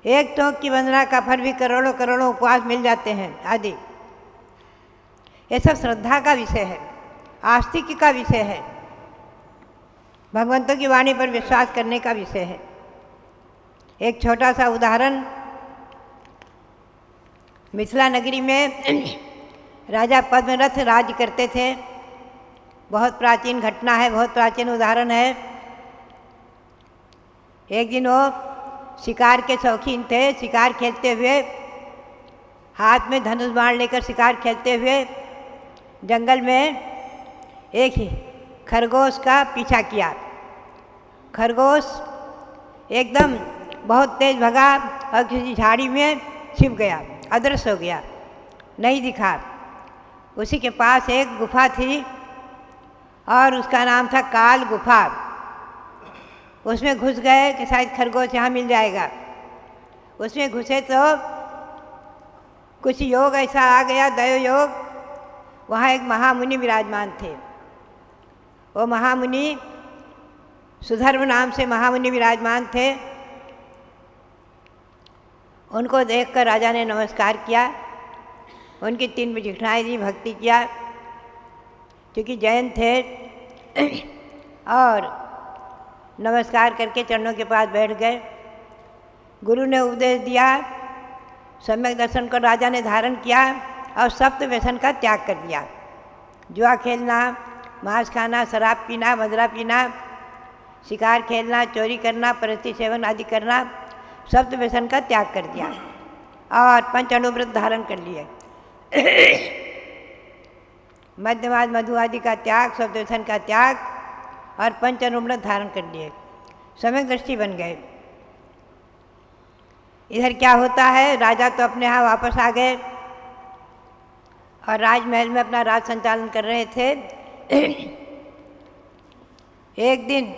एक टोंक की वंदना का फल भी करोड़ों करोड़ों उपवास मिल जाते हैं आदि। ये सब श्रद्धा का विषय है, आस्तिक का विषय है, भगवंतों की वाणी पर विश्वास करने का विषय है। एक छोटा सा उदाहरण, मिथिला नगरी में राजा पद्मरथ राज्य करते थे। बहुत प्राचीन घटना है, बहुत प्राचीन उदाहरण है। एक दिन वो शिकार के शौकीन थे। शिकार खेलते हुए, हाथ में धनुष बाण लेकर शिकार खेलते हुए जंगल में एक खरगोश का पीछा किया। खरगोश एकदम बहुत तेज भगा और किसी झाड़ी में छिप गया, अदृश्य हो गया, नहीं दिखा। उसी के पास एक गुफा थी और उसका नाम था काल गुफा। उसमें घुस गए कि शायद खरगोश यहाँ मिल जाएगा। उसमें घुसे तो कुछ योग ऐसा आ गया, दैव योग, वहाँ एक महामुनि विराजमान थे। वो महामुनि सुधर्म नाम से महामुनि विराजमान थे। उनको देखकर राजा ने नमस्कार किया, उनकी 3 प्रदक्षिणाएं दी, भक्ति किया। क्योंकि जैन थे और नमस्कार करके चरणों के पास बैठ गए। गुरु ने उपदेश दिया, सम्यक दर्शन को राजा ने धारण किया और सप्त व्यसन का त्याग कर दिया। जुआ खेलना, मांस खाना, शराब पीना, मदिरा पीना, शिकार खेलना, चोरी करना, परस्त्री सेवन आदि करना, सप्त व्यसन का त्याग कर दिया और 5 अणुव्रत धारण कर लिए। मध्यमाद मधु आदि का त्याग, सप्त व्यसन का त्याग और 5 अणुव्रत धारण कर लिए। सम्यक दृष्टि बन गए। इधर क्या होता है, राजा तो अपने यहाँ वापस आ गए और राजमहल में अपना राज संचालन कर रहे थे। एक दिन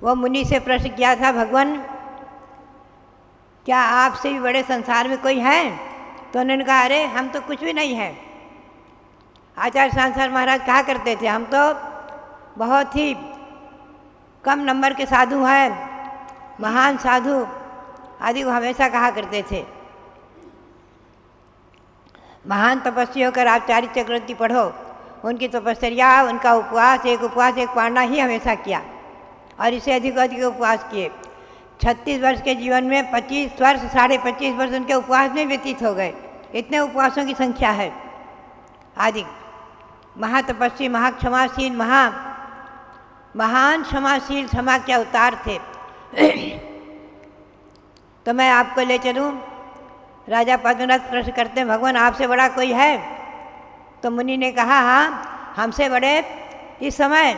वो मुनि से प्रश्न किया था, भगवान क्या आपसे भी बड़े संसार में कोई है? तो उन्होंने कहा, अरे हम तो कुछ भी नहीं हैं। आचार्य सांसार महाराज कहा करते थे, हम तो बहुत ही कम नंबर के साधु हैं, महान साधु आदि को हमेशा कहा करते थे। महान तपस्वी होकर आप चारित्र चक्रवर्ती पढ़ो, उनकी तपस्या, उनका उपवास एक पाढ़ना ही हमेशा किया और इससे अधिक उपवास किए। 36 वर्ष के जीवन में 25 वर्ष, 25.5 वर्ष उनके उपवास में व्यतीत हो गए। इतने उपवासों की संख्या है आदि। महातपस्वी, महाक्षमाशील, महान क्षमाशील, क्षमा के अवतार थे। तो मैं आपको ले चलूं। राजा पद्मनाथ प्रश्न करते हैं, भगवान आपसे बड़ा कोई है? तो मुनि ने कहा, हाँ हमसे बड़े इस समय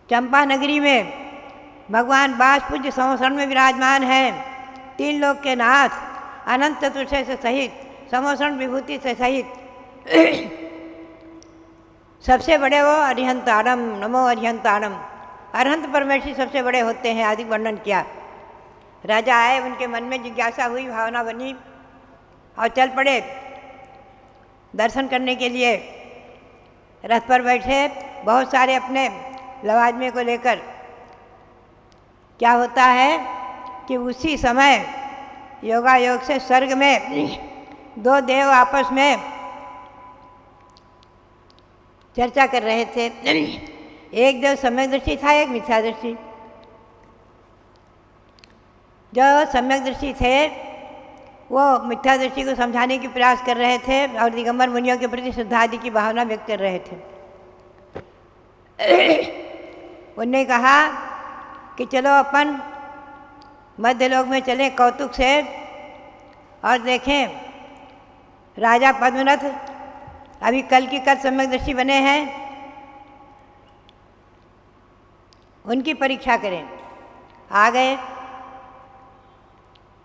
चंपा नगरी में भगवान बासपूज्य समोसरण में विराजमान हैं। 3 लोक के नाथ, अनंत चतुर्दश से सहित, समोसरण विभूति से सहित सबसे बड़े वो अरिहंताणम, नमो अरिहंताणम, अरहंत परमेश्वरी सबसे बड़े होते हैं आदि वर्णन किया। राजा आए, उनके मन में जिज्ञासा हुई, भावना बनी और चल पड़े दर्शन करने के लिए। रथ पर बैठे, बहुत सारे अपने लवाजमे को लेकर। क्या होता है कि उसी समय योगायोग से स्वर्ग में 2 देव आपस में चर्चा कर रहे थे। एक देव सम्यक दृष्टि था, एक मिथ्या दृष्टि। जो सम्यक दृष्टि थे वो मिथ्या दृष्टि को समझाने की प्रयास कर रहे थे और दिगंबर मुनियों के प्रति श्रद्धा आदि की भावना व्यक्त कर रहे थे। उनने कहा कि चलो अपन मध्यलोक में चलें कौतुक से और देखें राजा पद्मनाथ अभी कल की कल सम्यक दृष्टि बने हैं, उनकी परीक्षा करें। आ गए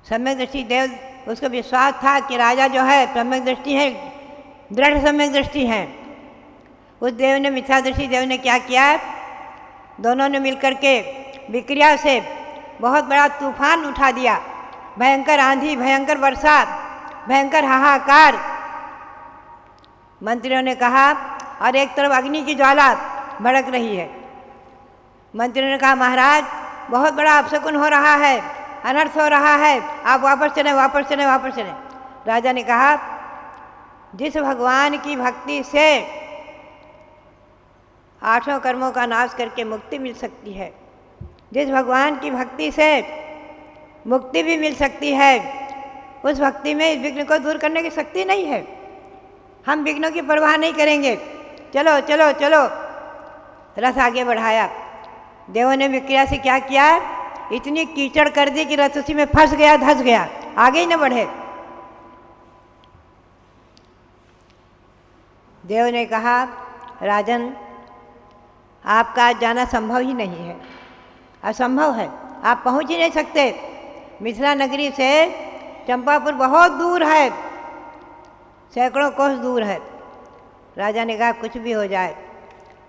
सम्यक दृष्टि देव, उसको विश्वास था कि राजा जो है सम्यक दृष्टि है, दृढ़ सम्यक दृष्टि है। उस देव ने, मिथ्या दृष्टि देव ने क्या किया, दोनों ने मिलकर के विक्रिया से बहुत बड़ा तूफान उठा दिया। भयंकर आंधी, भयंकर वर्षा, भयंकर हाहाकार। मंत्रियों ने कहा, और एक तरफ अग्नि की ज्वाला भड़क रही है। मंत्रियों ने कहा, महाराज बहुत बड़ा अपशकुन हो रहा है, अनर्थ हो रहा है, आप वापस चलें, वापस चलें, वापस चलें। राजा ने कहा, जिस भगवान की भक्ति से 8 कर्मों का नाश करके मुक्ति मिल सकती है, जिस भगवान की भक्ति से मुक्ति भी मिल सकती है, उस भक्ति में इस विघ्न को दूर करने की शक्ति नहीं है। हम विघ्नों की परवाह नहीं करेंगे, चलो चलो चलो। रथ आगे बढ़ाया। देवों ने विक्रिया से क्या किया, इतनी कीचड़ कर दी कि रथ उसी में फंस गया, धंस गया, आगे ही न बढ़े। देव ने कहा, राजन आपका जाना संभव ही नहीं है, असंभव है, आप पहुंच ही नहीं सकते। मिथिला नगरी से चंपापुर बहुत दूर है, सैकड़ों कोस दूर है। राजा ने कहा, कुछ भी हो जाए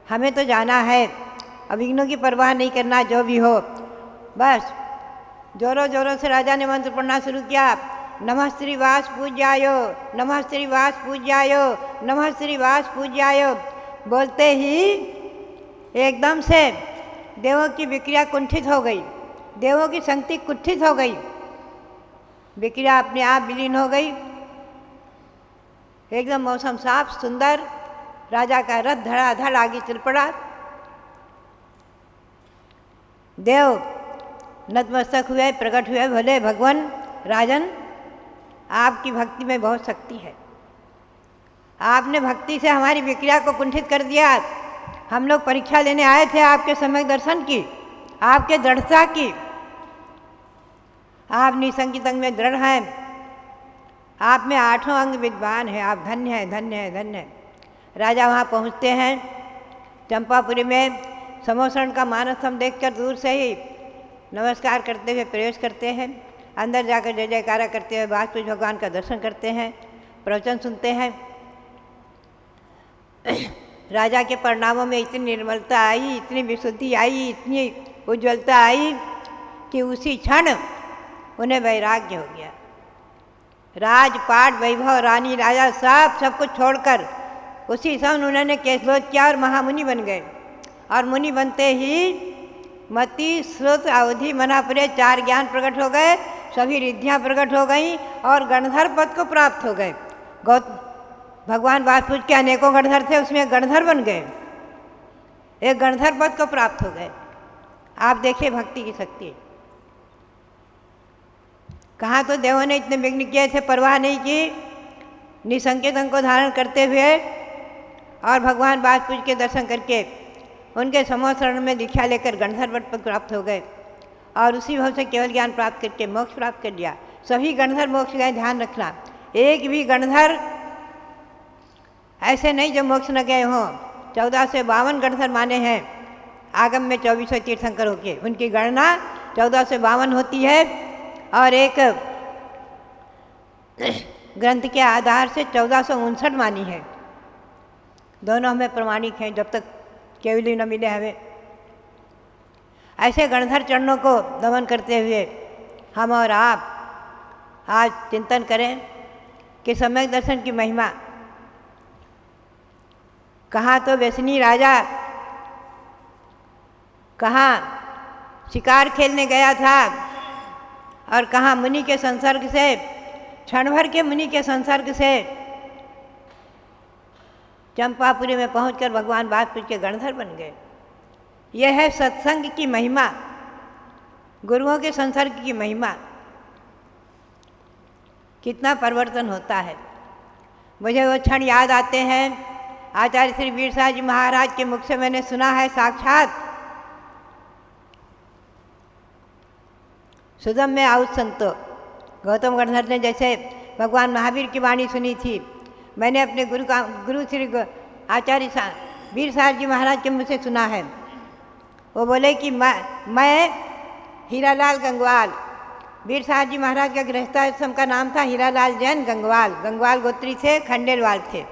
हमें तो जाना है, अविघ्नों की परवाह नहीं करना, जो भी हो। बस जोरों जोरों से राजा ने मंत्र पढ़ना शुरू किया। नमः श्रीवास पूज्याय, नमः श्रीवास पूज्याय, नमः श्रीवास पूज्याय बोलते ही एकदम से देवों की विक्रिया कुंठित हो गई, देवों की शक्ति कुंठित हो गई, विक्रिया अपने आप विलीन हो गई। एकदम मौसम साफ सुंदर, राजा का रथ धड़ाधड़ आगे चल पड़ा। देव नतमस्तक हुए, प्रकट हुए, भले भगवान राजन आपकी भक्ति में बहुत शक्ति है, आपने भक्ति से हमारी विक्रिया को कुंठित कर दिया। हम लोग परीक्षा लेने आए थे आपके सम्यक दर्शन की, आपके दृढ़ता की। आप निसंकित अंग में दृढ़ हैं, आप में 8 अंग विद्वान है, आप धन्य हैं, धन्य हैं, धन्य हैं। राजा वहाँ पहुँचते हैं चंपापुरी में। समोसरण का मानस हम देखकर दूर से ही नमस्कार करते हुए प्रवेश करते हैं। अंदर जाकर जय जयकारा करते हुए वास्तविक भगवान का दर्शन करते हैं, प्रवचन सुनते हैं। राजा के परिणामों में इतनी निर्मलता आई, इतनी विशुद्धि आई, इतनी उज्ज्वलता आई कि उसी क्षण उन्हें वैराग्य हो गया। राजपाट, वैभव, रानी, राजा सब कुछ छोड़कर उसी समय उन्होंने केशलोच किया और महामुनि बन गए। और मुनि बनते ही मति, श्रुत, अवधि, मनापुरे 4 ज्ञान प्रकट हो गए, सभी रिद्धियाँ प्रकट हो गईं और गणधर पद को प्राप्त हो गए। भगवान वासुदेव के अनेकों गणधर थे, उसमें गणधर बन गए, एक गणधर पद को प्राप्त हो गए। आप देखिए भक्ति की शक्ति। कहाँ तो देवों ने इतने विघ्न किए थे, परवाह नहीं की, निसंकेत अंग को धारण करते हुए और भगवान वासुदेव के दर्शन करके उनके समोसरण में दीक्षा लेकर गणधर पद प्राप्त हो गए और उसी भाव से केवल ज्ञान प्राप्त करके मोक्ष प्राप्त कर लिया। सभी गणधर मोक्ष गए, ध्यान रखना। एक भी गणधर ऐसे नहीं जो मोक्ष न गए हों। 1452 गणधर माने हैं आगम में 2400 तीर्थंकर होके, उनकी गणना 1452 होती है और एक ग्रंथ के आधार से 1459 मानी है। दोनों हमें प्रमाणिक हैं जब तक केवली न मिले हमें। ऐसे गणधर चरणों को दमन करते हुए हम और आप आज चिंतन करें कि सम्यक दर्शन की महिमा। कहाँ तो व्यसनी राजा कहाँ शिकार खेलने गया था और कहाँ मुनि के संसर्ग से, क्षण भर के मुनि के संसर्ग से चंपापुरी में पहुंचकर भगवान वासुदेव के गणधर बन गए। यह है सत्संग की महिमा, गुरुओं के संसर्ग की महिमा। कितना परिवर्तन होता है। मुझे वो क्षण याद आते हैं, आचार्य श्री वीरसाह जी महाराज के मुख से मैंने सुना है साक्षात। सुदम में आउत संतो, गौतम गणधर ने जैसे भगवान महावीर की वाणी सुनी थी, मैंने अपने गुरु श्री आचार्य वीरसाह जी महाराज के मुँह से सुना है। वो बोले कि मैं हीरालाल गंगवाल, वीरसाह जी महाराज का गृहस्थाश्रम का नाम था हीरालाल जैन गंगवाल, गंगवाल गोत्री थे, खंडेलवाल थे।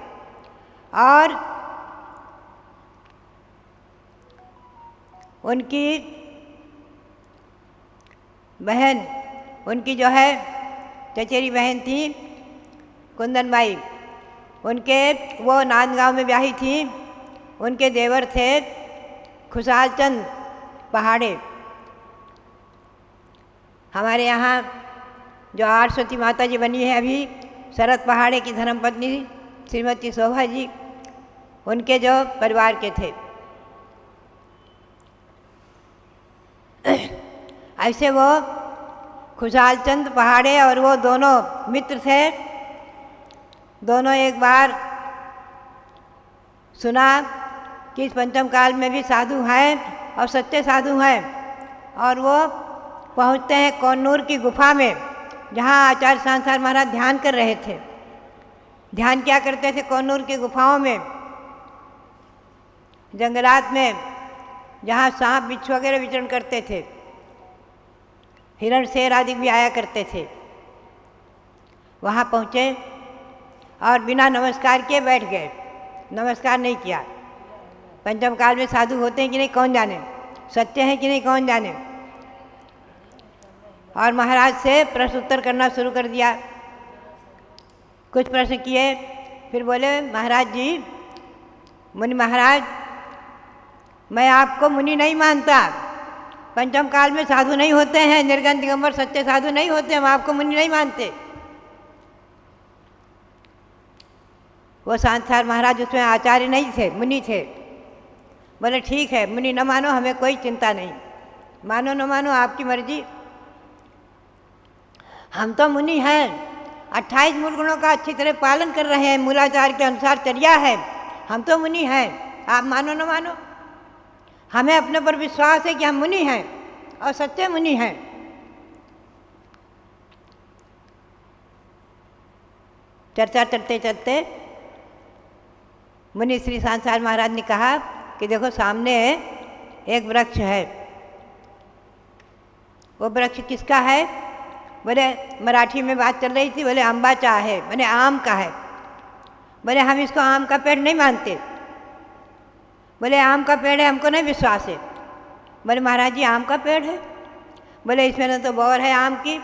और उनकी बहन, उनकी जो है चचेरी बहन थी कुंदनबाई, उनके वो नांदगांव में ब्याही थी। उनके देवर थे खुशहाल चंद पहाड़े। हमारे यहाँ जो 800 माता जी बनी है अभी, शरद पहाड़े की धर्मपत्नी श्रीमती शोभा जी, उनके जो परिवार के थे। ऐसे वो खुशहाल चंद पहाड़े और वो दोनों मित्र थे। दोनों एक बार सुना कि इस पंचम काल में भी साधु हैं और सच्चे साधु हैं, और वो पहुँचते हैं कौनूर की गुफा में जहाँ आचार्य सांसार महाराज ध्यान कर रहे थे। ध्यान क्या करते थे कौनूर की गुफाओं में? जंगलात में जहाँ सांप बिच्छू वगैरह विचरण करते थे, हिरण शेर आदि भी आया करते थे। वहाँ पहुँचे और बिना नमस्कार किए बैठ गए, नमस्कार नहीं किया। पंचम काल में साधु होते हैं कि नहीं कौन जाने, सच्चे हैं कि नहीं कौन जाने। और महाराज से प्रश्न उत्तर करना शुरू कर दिया। कुछ प्रश्न किए, फिर बोले महाराज जी, मुनि महाराज, मैं आपको मुनि नहीं मानता, पंचम काल में साधु नहीं होते हैं, निर्गुण दिगंबर सच्चे साधु नहीं होते, हम आपको मुनि नहीं मानते। वो सांसार महाराज उसमें आचार्य नहीं थे, मुनि थे। बोले ठीक है, मुनि न मानो, हमें कोई चिंता नहीं, मानो न मानो आपकी मर्जी, हम तो मुनि हैं, 28 मूल गुणों का अच्छी तरह पालन कर रहे हैं, मूलाचार के अनुसार चर्या है, हम तो मुनि हैं, आप मानो न मानो, हमें अपने पर विश्वास है कि हम मुनि हैं और सच्चे मुनि हैं। चर्चा चलते चलते मुनि श्री सांसार महाराज ने कहा कि देखो सामने एक वृक्ष है, वो वृक्ष किसका है? बोले मराठी में बात चल रही थी, बोले आंबाचा है, बोले आम का है। बोले हम इसको आम का पेड़ नहीं मानते, बोले आम का पेड़ है, हमको नहीं विश्वास है। बोले महाराज जी आम का पेड़ है? बोले इसमें न तो बौर है आम की,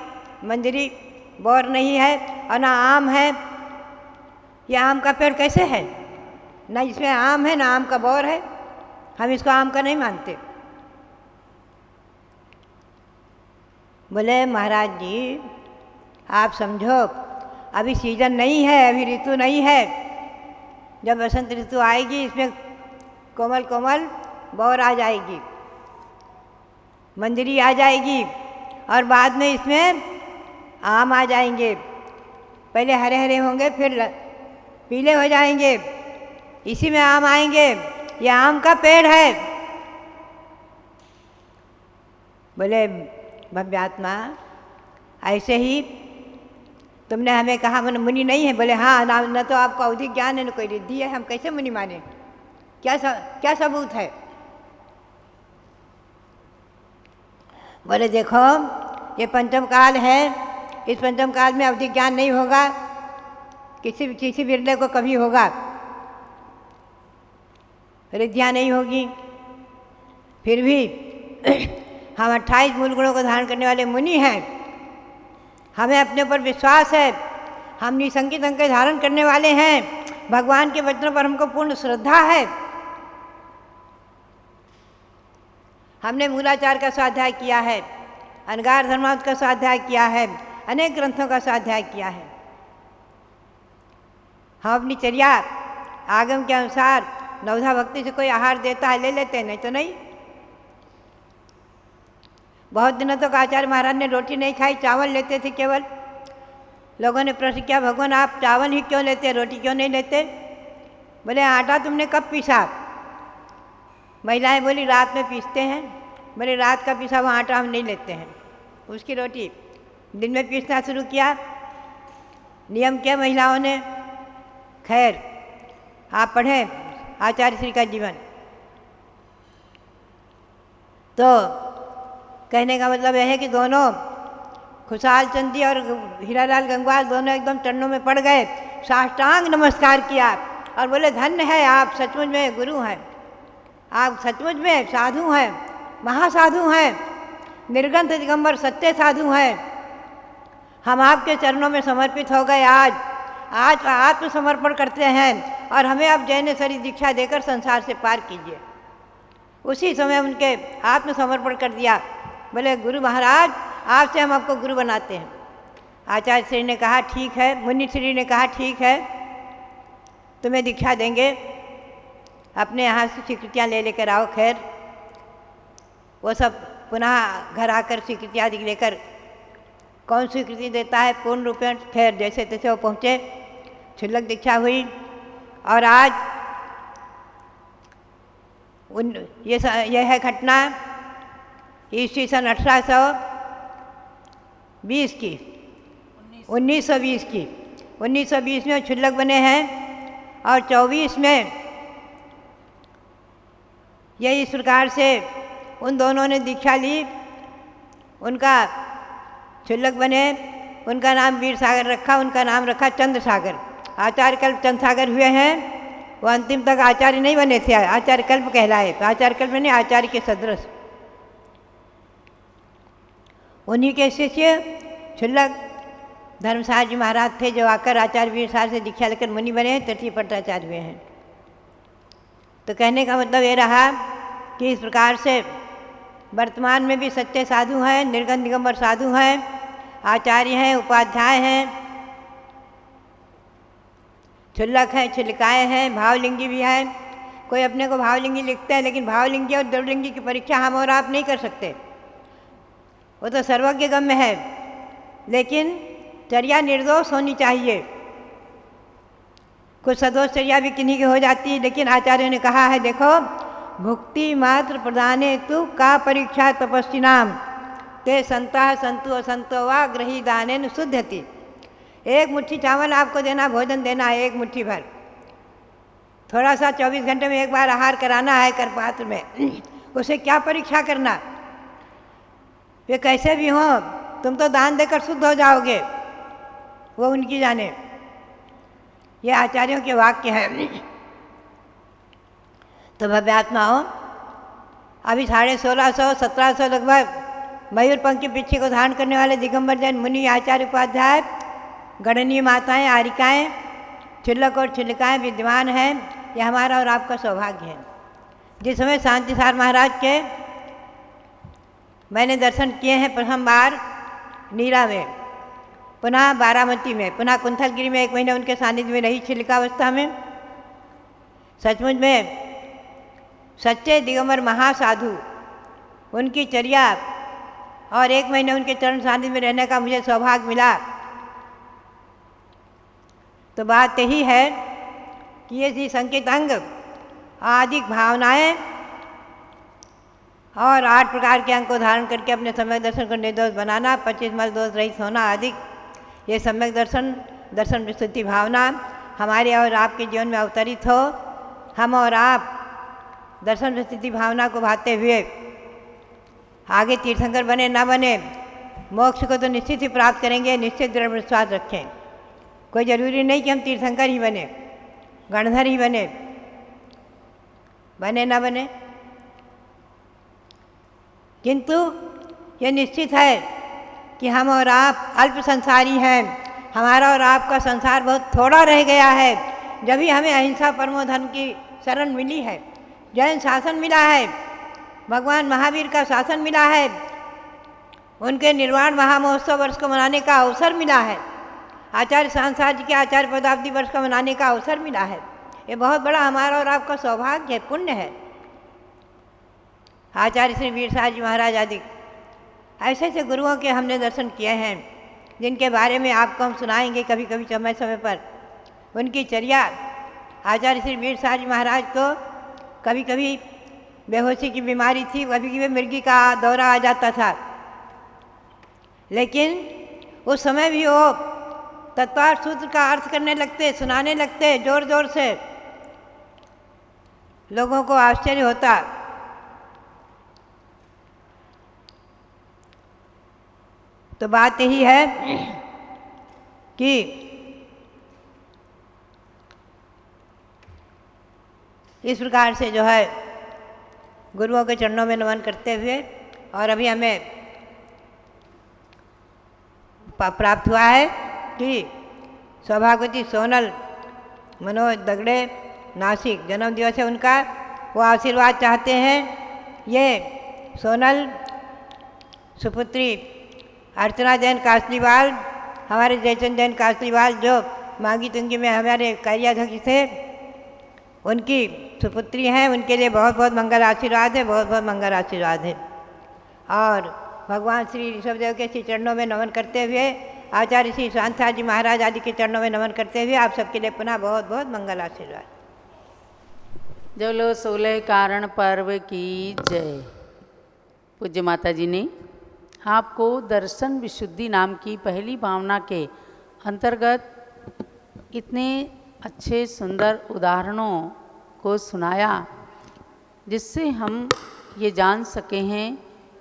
मंजरी बौर नहीं है और ना आम है, ये आम का पेड़ कैसे है? ना इसमें आम है ना आम का बौर है, हम इसको आम का नहीं मानते। बोले महाराज जी आप समझो, अभी सीजन नहीं है, अभी ऋतु नहीं है, जब बसंत ऋतु आएगी इसमें कोमल कोमल बौर आ जाएगी, मंजरी आ जाएगी और बाद में इसमें आम आ जाएंगे, पहले हरे हरे होंगे फिर पीले हो जाएंगे, इसी में आम आएंगे, ये आम का पेड़ है। बोले भव्यात्मा ऐसे ही तुमने हमें कहा मन मुनि नहीं है? बोले हाँ, न तो आपको अवधिक ज्ञान है न कोई रिद्धि है, हम कैसे मुनि माने, क्या सबूत है? बोले देखो ये पंचम काल है, इस पंचम काल में अवधिक ज्ञान नहीं होगा, किसी बिरले को कभी होगा, रिद्धियाँ नहीं होगी, फिर भी हम 28 मूल गुणों को धारण करने वाले मुनि हैं, हमें अपने ऊपर विश्वास है, हम निसंकित अंक धारण करने वाले हैं, भगवान के वचनों पर हमको पूर्ण श्रद्धा है, हमने मूलाचार का स्वाध्याय किया है, अनगार धर्मार्थ का स्वाध्याय किया है, अनेक ग्रंथों का स्वाध्याय किया है, हम अपनी चर्या आगम के अनुसार नवधा भक्ति से कोई आहार देता है ले लेते हैं, नहीं तो नहीं। बहुत दिनों तक आचार्य महाराज ने रोटी नहीं खाई, चावल लेते थे केवल। लोगों ने प्रश्न किया भगवान आप चावल ही क्यों लेते, रोटी क्यों नहीं लेते? बोले आटा तुमने कब पीसा? महिलाएं बोली रात में पीसते हैं। बोले रात का पीसा हुआ आटा हम नहीं लेते हैं, उसकी रोटी दिन में पीसना शुरू किया, नियम किया महिलाओं ने। खैर आप पढ़ें आचार्य श्री का जीवन, तो कहने का मतलब यह है कि दोनों खुशहाल चंद जी और हीरालाल गंगवार दोनों एकदम चरणों में पड़ गए, साष्टांग नमस्कार किया और बोले धन्य है आप, सचमुच में गुरु हैं, आप सचमुच में साधु हैं, महासाधु हैं, निर्गंथ दिगंबर सच्चे साधु हैं, हम आपके चरणों में समर्पित हो गए। आज आत्मसमर्पण करते हैं और हमें आप जैनेश्वरी दीक्षा देकर संसार से पार कीजिए। उसी समय उनके आत्मसमर्पण कर दिया। बोले गुरु महाराज आपसे हम आपको गुरु बनाते हैं। आचार्य श्री ने कहा ठीक है, मुनि श्री ने कहा ठीक है, तुम्हें दीक्षा देंगे, अपने यहाँ से स्वीकृतियाँ ले लेकर आओ। खैर वो सब पुनः घर आकर स्वीकृति आदि लेकर, कौन स्वीकृति देता है पूर्ण रूपेण, खैर जैसे तैसे वो पहुँचे, क्षुल्लक दीक्षा हुई। और आज यह है घटना ईस्वी सन 1820 की, 1920 की। 1920 में क्षुल्लक बने हैं और 24 में यही इस प्रकार से उन दोनों ने दीक्षा ली, उनका क्षुल्लक बने, उनका नाम वीर सागर रखा, उनका नाम रखा चंद्र सागर। आचार्य कल्प चंद्र सागर हुए हैं, वो अंतिम तक आचार्य नहीं बने थे, आचार्य कल्प कहलाए। तो आचार्य कल्प ने आचार्य के सदृश, उन्हीं के शिष्य क्षुल्लक धर्मसार जी महाराज थे जो आकर आचार्य वीर सार से दीक्षा लेकर मुनि बने हैं, तृतीय पट्टाचार्य हुए हैं। तो कहने का मतलब ये रहा कि इस प्रकार से वर्तमान में भी सच्चे साधु हैं, निर्गन दिगंबर साधु हैं, आचार्य हैं, उपाध्याय हैं, छुल्लक हैं, छिलिकाएँ हैं, भावलिंगी भी हैं। कोई अपने को भावलिंगी लिखते हैं, लेकिन भावलिंगी और द्रवलिंगी की परीक्षा हम और आप नहीं कर सकते, वो तो सर्वज्ञ गम्य है। लेकिन चर्या निर्दोष होनी चाहिए। कुछ सदोष चर्या भी किन्हीं की हो जाती है, लेकिन आचार्य ने कहा है देखो, भुक्ति मात्र प्रदाने तु का परीक्षा तपस्विनाम ते संता संतु असंतो वा ग्रही दानेन शुद्धति। एक मुट्ठी चावल आपको देना, भोजन देना है एक मुट्ठी भर, थोड़ा सा 24 घंटे में एक बार आहार कराना है कर पात्र में, उसे क्या परीक्षा करना। वे कैसे भी हो, तुम तो दान देकर शुद्ध हो जाओगे, वो उनकी जाने। ये आचार्यों के वाक्य हैं। तो भव्यात्माओं, अभी 1650-1700 लगभग मयूर पंख के पीछे को धारण करने वाले दिगंबर जैन मुनि, आचार्य, उपाध्याय, गणनीय माताएं, आरिकाएँ, छिल्लक और छिल्लिकाएँ विद्यमान हैं। यह हमारा और आपका सौभाग्य है। जिस समय शांतिसार महाराज के मैंने दर्शन किए हैं प्रथम बार नीरा में, पुनः बारामती में, पुनः कुंथलगिरी में 1 महीने उनके सानिध्य में रही छिलिकावस्था में। सचमुच में सच्चे दिगंबर महासाधु, उनकी चर्या और 1 महीने उनके चरण सानिध्य में रहने का मुझे सौभाग्य मिला। तो बात यही है कि ये जी संकेत अंग, आदि भावनाएं और 8 प्रकार के अंग को धारण करके अपने सम्यक दर्शन को निर्दोष बनाना, 25 मल दोष रहित होना आदि, ये सम्यक दर्शन, दर्शन विशुद्धि भावना हमारे और आपके जीवन में अवतरित हो। हम और आप दर्शन विशुद्धि भावना को भाते हुए आगे तीर्थंकर बने ना बने, मोक्ष को तो निश्चित ही प्राप्त करेंगे, निश्चित दृढ़ विश्वास रखें। कोई ज़रूरी नहीं कि हम तीर्थंकर ही बने, गणधर ही बने ना बने, किंतु ये निश्चित है कि हम और आप अल्प संसारी हैं। हमारा और आपका संसार बहुत थोड़ा रह गया है। जब ही हमें अहिंसा परमो धर्म की शरण मिली है, जैन शासन मिला है, भगवान महावीर का शासन मिला है, उनके निर्वाण महामहोत्सव वर्ष को मनाने का अवसर मिला है, आचार्य सांसार जी के आचार्य पदाब्दी वर्ष का मनाने का अवसर मिला है। ये बहुत बड़ा हमारा और आपका सौभाग्य है, पुण्य है। आचार्य श्री वीर सार जी महाराज आदि ऐसे ऐसे गुरुओं के हमने दर्शन किए हैं, जिनके बारे में आपको हम सुनाएंगे कभी कभी समय समय पर। उनकी चर्या, आचार्य श्री वीर सार जी महाराज को कभी कभी बेहोशी की बीमारी थी, कभी कभी मिर्गी का दौरा आ जाता था, लेकिन उस समय भी वो तत्वार सूत्र का अर्थ करने लगते, सुनाने लगते जोर जोर से, लोगों को आश्चर्य होता। तो बात यही है कि इस प्रकार से जो है गुरुओं के चरणों में नमन करते हुए, और अभी हमें प्राप्त हुआ है कि सौभाग्यवती सोनल मनोज दगड़े नासिक जन्म दिवस है उनका, वो आशीर्वाद चाहते हैं। ये सोनल सुपुत्री अर्चना जैन कासलीवाल, हमारे जयचंद जैन कासलीवाल जो मांगी तुंगी में हमारे कार्याध्यक्ष थे, उनकी सुपुत्री हैं। उनके लिए बहुत बहुत मंगल आशीर्वाद है, बहुत बहुत मंगल आशीर्वाद है। और भगवान श्री ऋषभदेव के श्री चरणों में नमन करते हुए, आचार्य श्री शांता जी महाराज आदि के चरणों में नमन करते हुए आप सबके लिए पुनः बहुत बहुत मंगल आशीर्वाद। जो लो 16 कारण पर्व की जय। पूज्य माता जी ने आपको दर्शन विशुद्धि नाम की पहली भावना के अंतर्गत इतने अच्छे सुंदर उदाहरणों को सुनाया, जिससे हम ये जान सके हैं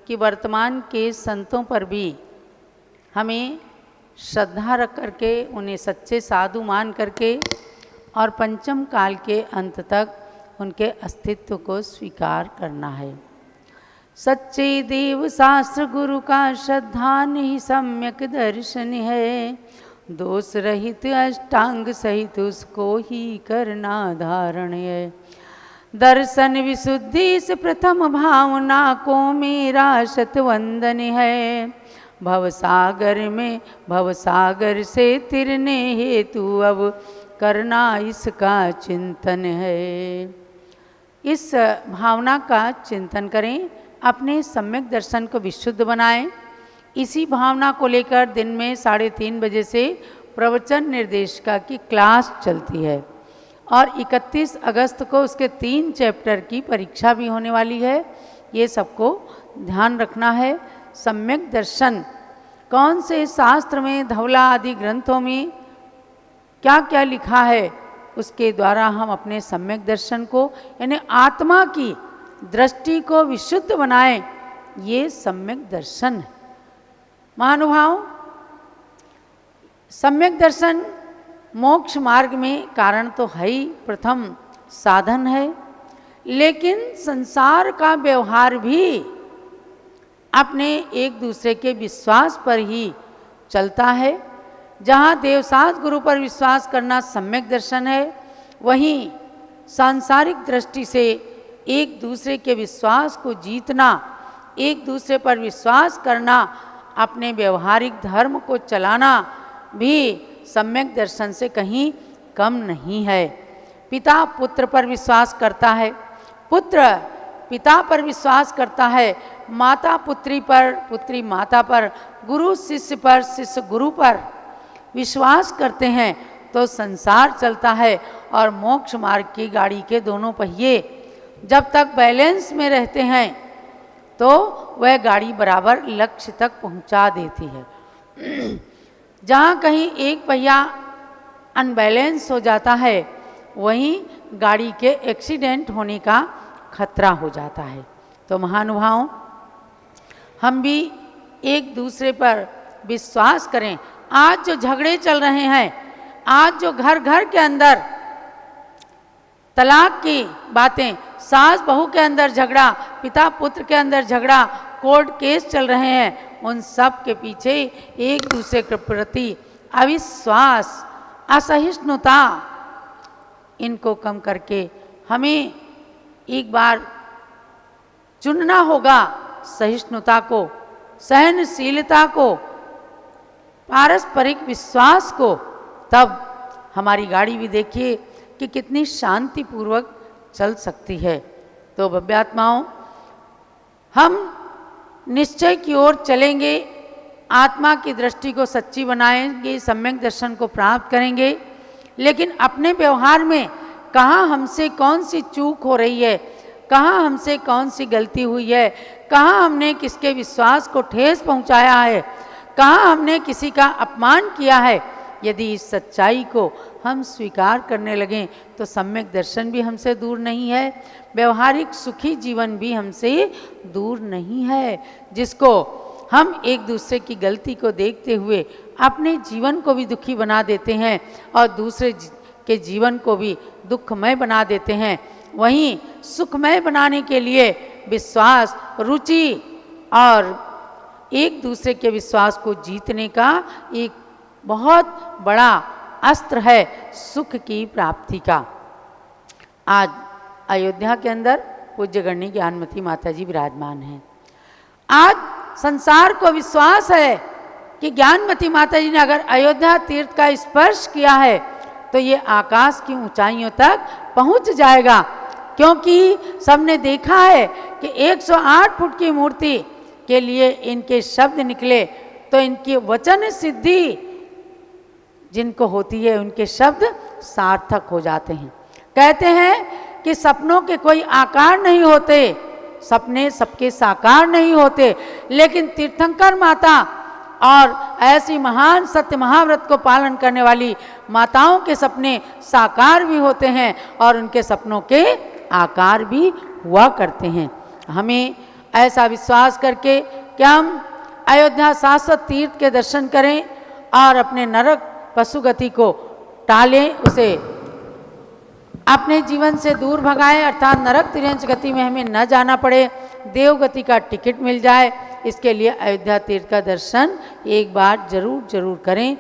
कि वर्तमान के संतों पर भी हमें श्रद्धा रख करके, उन्हें सच्चे साधु मान करके और पंचम काल के अंत तक उनके अस्तित्व को स्वीकार करना है। सच्चे देव शास्त्र गुरु का श्रद्धा नहीं सम्यक दर्शन है, दोष रहित अष्टांग सहित उसको ही करना धारण है। दर्शन विशुद्धि इस प्रथम भावना को मेरा शतवंदन है। भवसागर में भवसागर से तिरने हेतु अब करना इसका चिंतन है। इस भावना का चिंतन करें, अपने सम्यक दर्शन को विशुद्ध बनाएं। इसी भावना को लेकर दिन में 3:30 बजे से प्रवचन निर्देशिका की क्लास चलती है और 31 अगस्त को उसके 3 चैप्टर की परीक्षा भी होने वाली है। ये सबको ध्यान रखना है। सम्यक दर्शन कौन से शास्त्र में, धवला आदि ग्रंथों में क्या क्या लिखा है, उसके द्वारा हम अपने सम्यक दर्शन को यानी आत्मा की दृष्टि को विशुद्ध बनाएं। ये सम्यक दर्शन है। महानुभाव, सम्यक दर्शन मोक्ष मार्ग में कारण तो है ही, प्रथम साधन है, लेकिन संसार का व्यवहार भी अपने एक दूसरे के विश्वास पर ही चलता है। जहाँ देवसात गुरु पर विश्वास करना सम्यक दर्शन है, वहीं सांसारिक दृष्टि से एक दूसरे के विश्वास को जीतना, एक दूसरे पर विश्वास करना, अपने व्यवहारिक धर्म को चलाना भी सम्यक दर्शन से कहीं कम नहीं है। पिता पुत्र पर विश्वास करता है, पुत्र पिता पर विश्वास करता है, माता पुत्री पर, पुत्री माता पर, गुरु शिष्य पर, शिष्य गुरु पर विश्वास करते हैं तो संसार चलता है। और मोक्ष मार्ग की गाड़ी के दोनों पहिए जब तक बैलेंस में रहते हैं तो वह गाड़ी बराबर लक्ष्य तक पहुंचा देती है। जहाँ कहीं एक पहिया अनबैलेंस हो जाता है, वहीं गाड़ी के एक्सीडेंट होने का खतरा हो जाता है। तो महानुभावों, हम भी एक दूसरे पर विश्वास करें। आज जो झगड़े चल रहे हैं, आज जो घर घर के अंदर तलाक की बातें, सास बहू के अंदर झगड़ा, पिता पुत्र के अंदर झगड़ा, कोर्ट केस चल रहे हैं, उन सब के पीछे एक दूसरे के प्रति अविश्वास, असहिष्णुता, इनको कम करके हमें एक बार चुनना होगा सहिष्णुता को, सहनशीलता को, पारस्परिक विश्वास को। तब हमारी गाड़ी भी देखिए कि कितनी शांतिपूर्वक चल सकती है। तो भव्यात्माओं, हम निश्चय की ओर चलेंगे, आत्मा की दृष्टि को सच्ची बनाएंगे, सम्यक दर्शन को प्राप्त करेंगे, लेकिन अपने व्यवहार में कहाँ हमसे कौन सी चूक हो रही है, कहाँ हमसे कौन सी गलती हुई है, कहाँ हमने किसके विश्वास को ठेस पहुँचाया है, कहाँ हमने किसी का अपमान किया है। यदि इस सच्चाई को हम स्वीकार करने लगें तो सम्यक दर्शन भी हमसे दूर नहीं है, व्यवहारिक सुखी जीवन भी हमसे दूर नहीं है, जिसको हम एक दूसरे की गलती को देखते हुए अपने जीवन को भी दुखी बना देते हैं और दूसरे के जीवन को भी दुखमय बना देते हैं। वहीं सुखमय बनाने के लिए विश्वास, रुचि और एक दूसरे के विश्वास को जीतने का एक बहुत बड़ा अस्त्र है सुख की प्राप्ति का। आज अयोध्या के अंदर पूज्य गणनी ज्ञानमती माता जी विराजमान हैं। आज संसार को विश्वास है कि ज्ञानमती माता जी ने अगर अयोध्या तीर्थ का स्पर्श किया है तो ये आकाश की ऊंचाइयों तक पहुंच जाएगा, क्योंकि सबने देखा है कि 108 फुट की मूर्ति के लिए इनके शब्द निकले तो इनकी वचन सिद्धि जिनको होती है, उनके शब्द सार्थक हो जाते हैं। कहते हैं कि सपनों के कोई आकार नहीं होते, सपने सबके साकार नहीं होते, लेकिन तीर्थंकर माता और ऐसी महान सत्य महाव्रत को पालन करने वाली माताओं के सपने साकार भी होते हैं और उनके सपनों के आकार भी हुआ करते हैं। हमें ऐसा विश्वास करके कि हम अयोध्या शाश्वत तीर्थ के दर्शन करें और अपने नरक पशुगति को टालें, उसे अपने जीवन से दूर भगाएं, अर्थात नरक तिर्यंच गति में हमें न जाना पड़े, देवगति का टिकट मिल जाए। इसके लिए अयोध्या तीर्थ का दर्शन एक बार जरूर करें।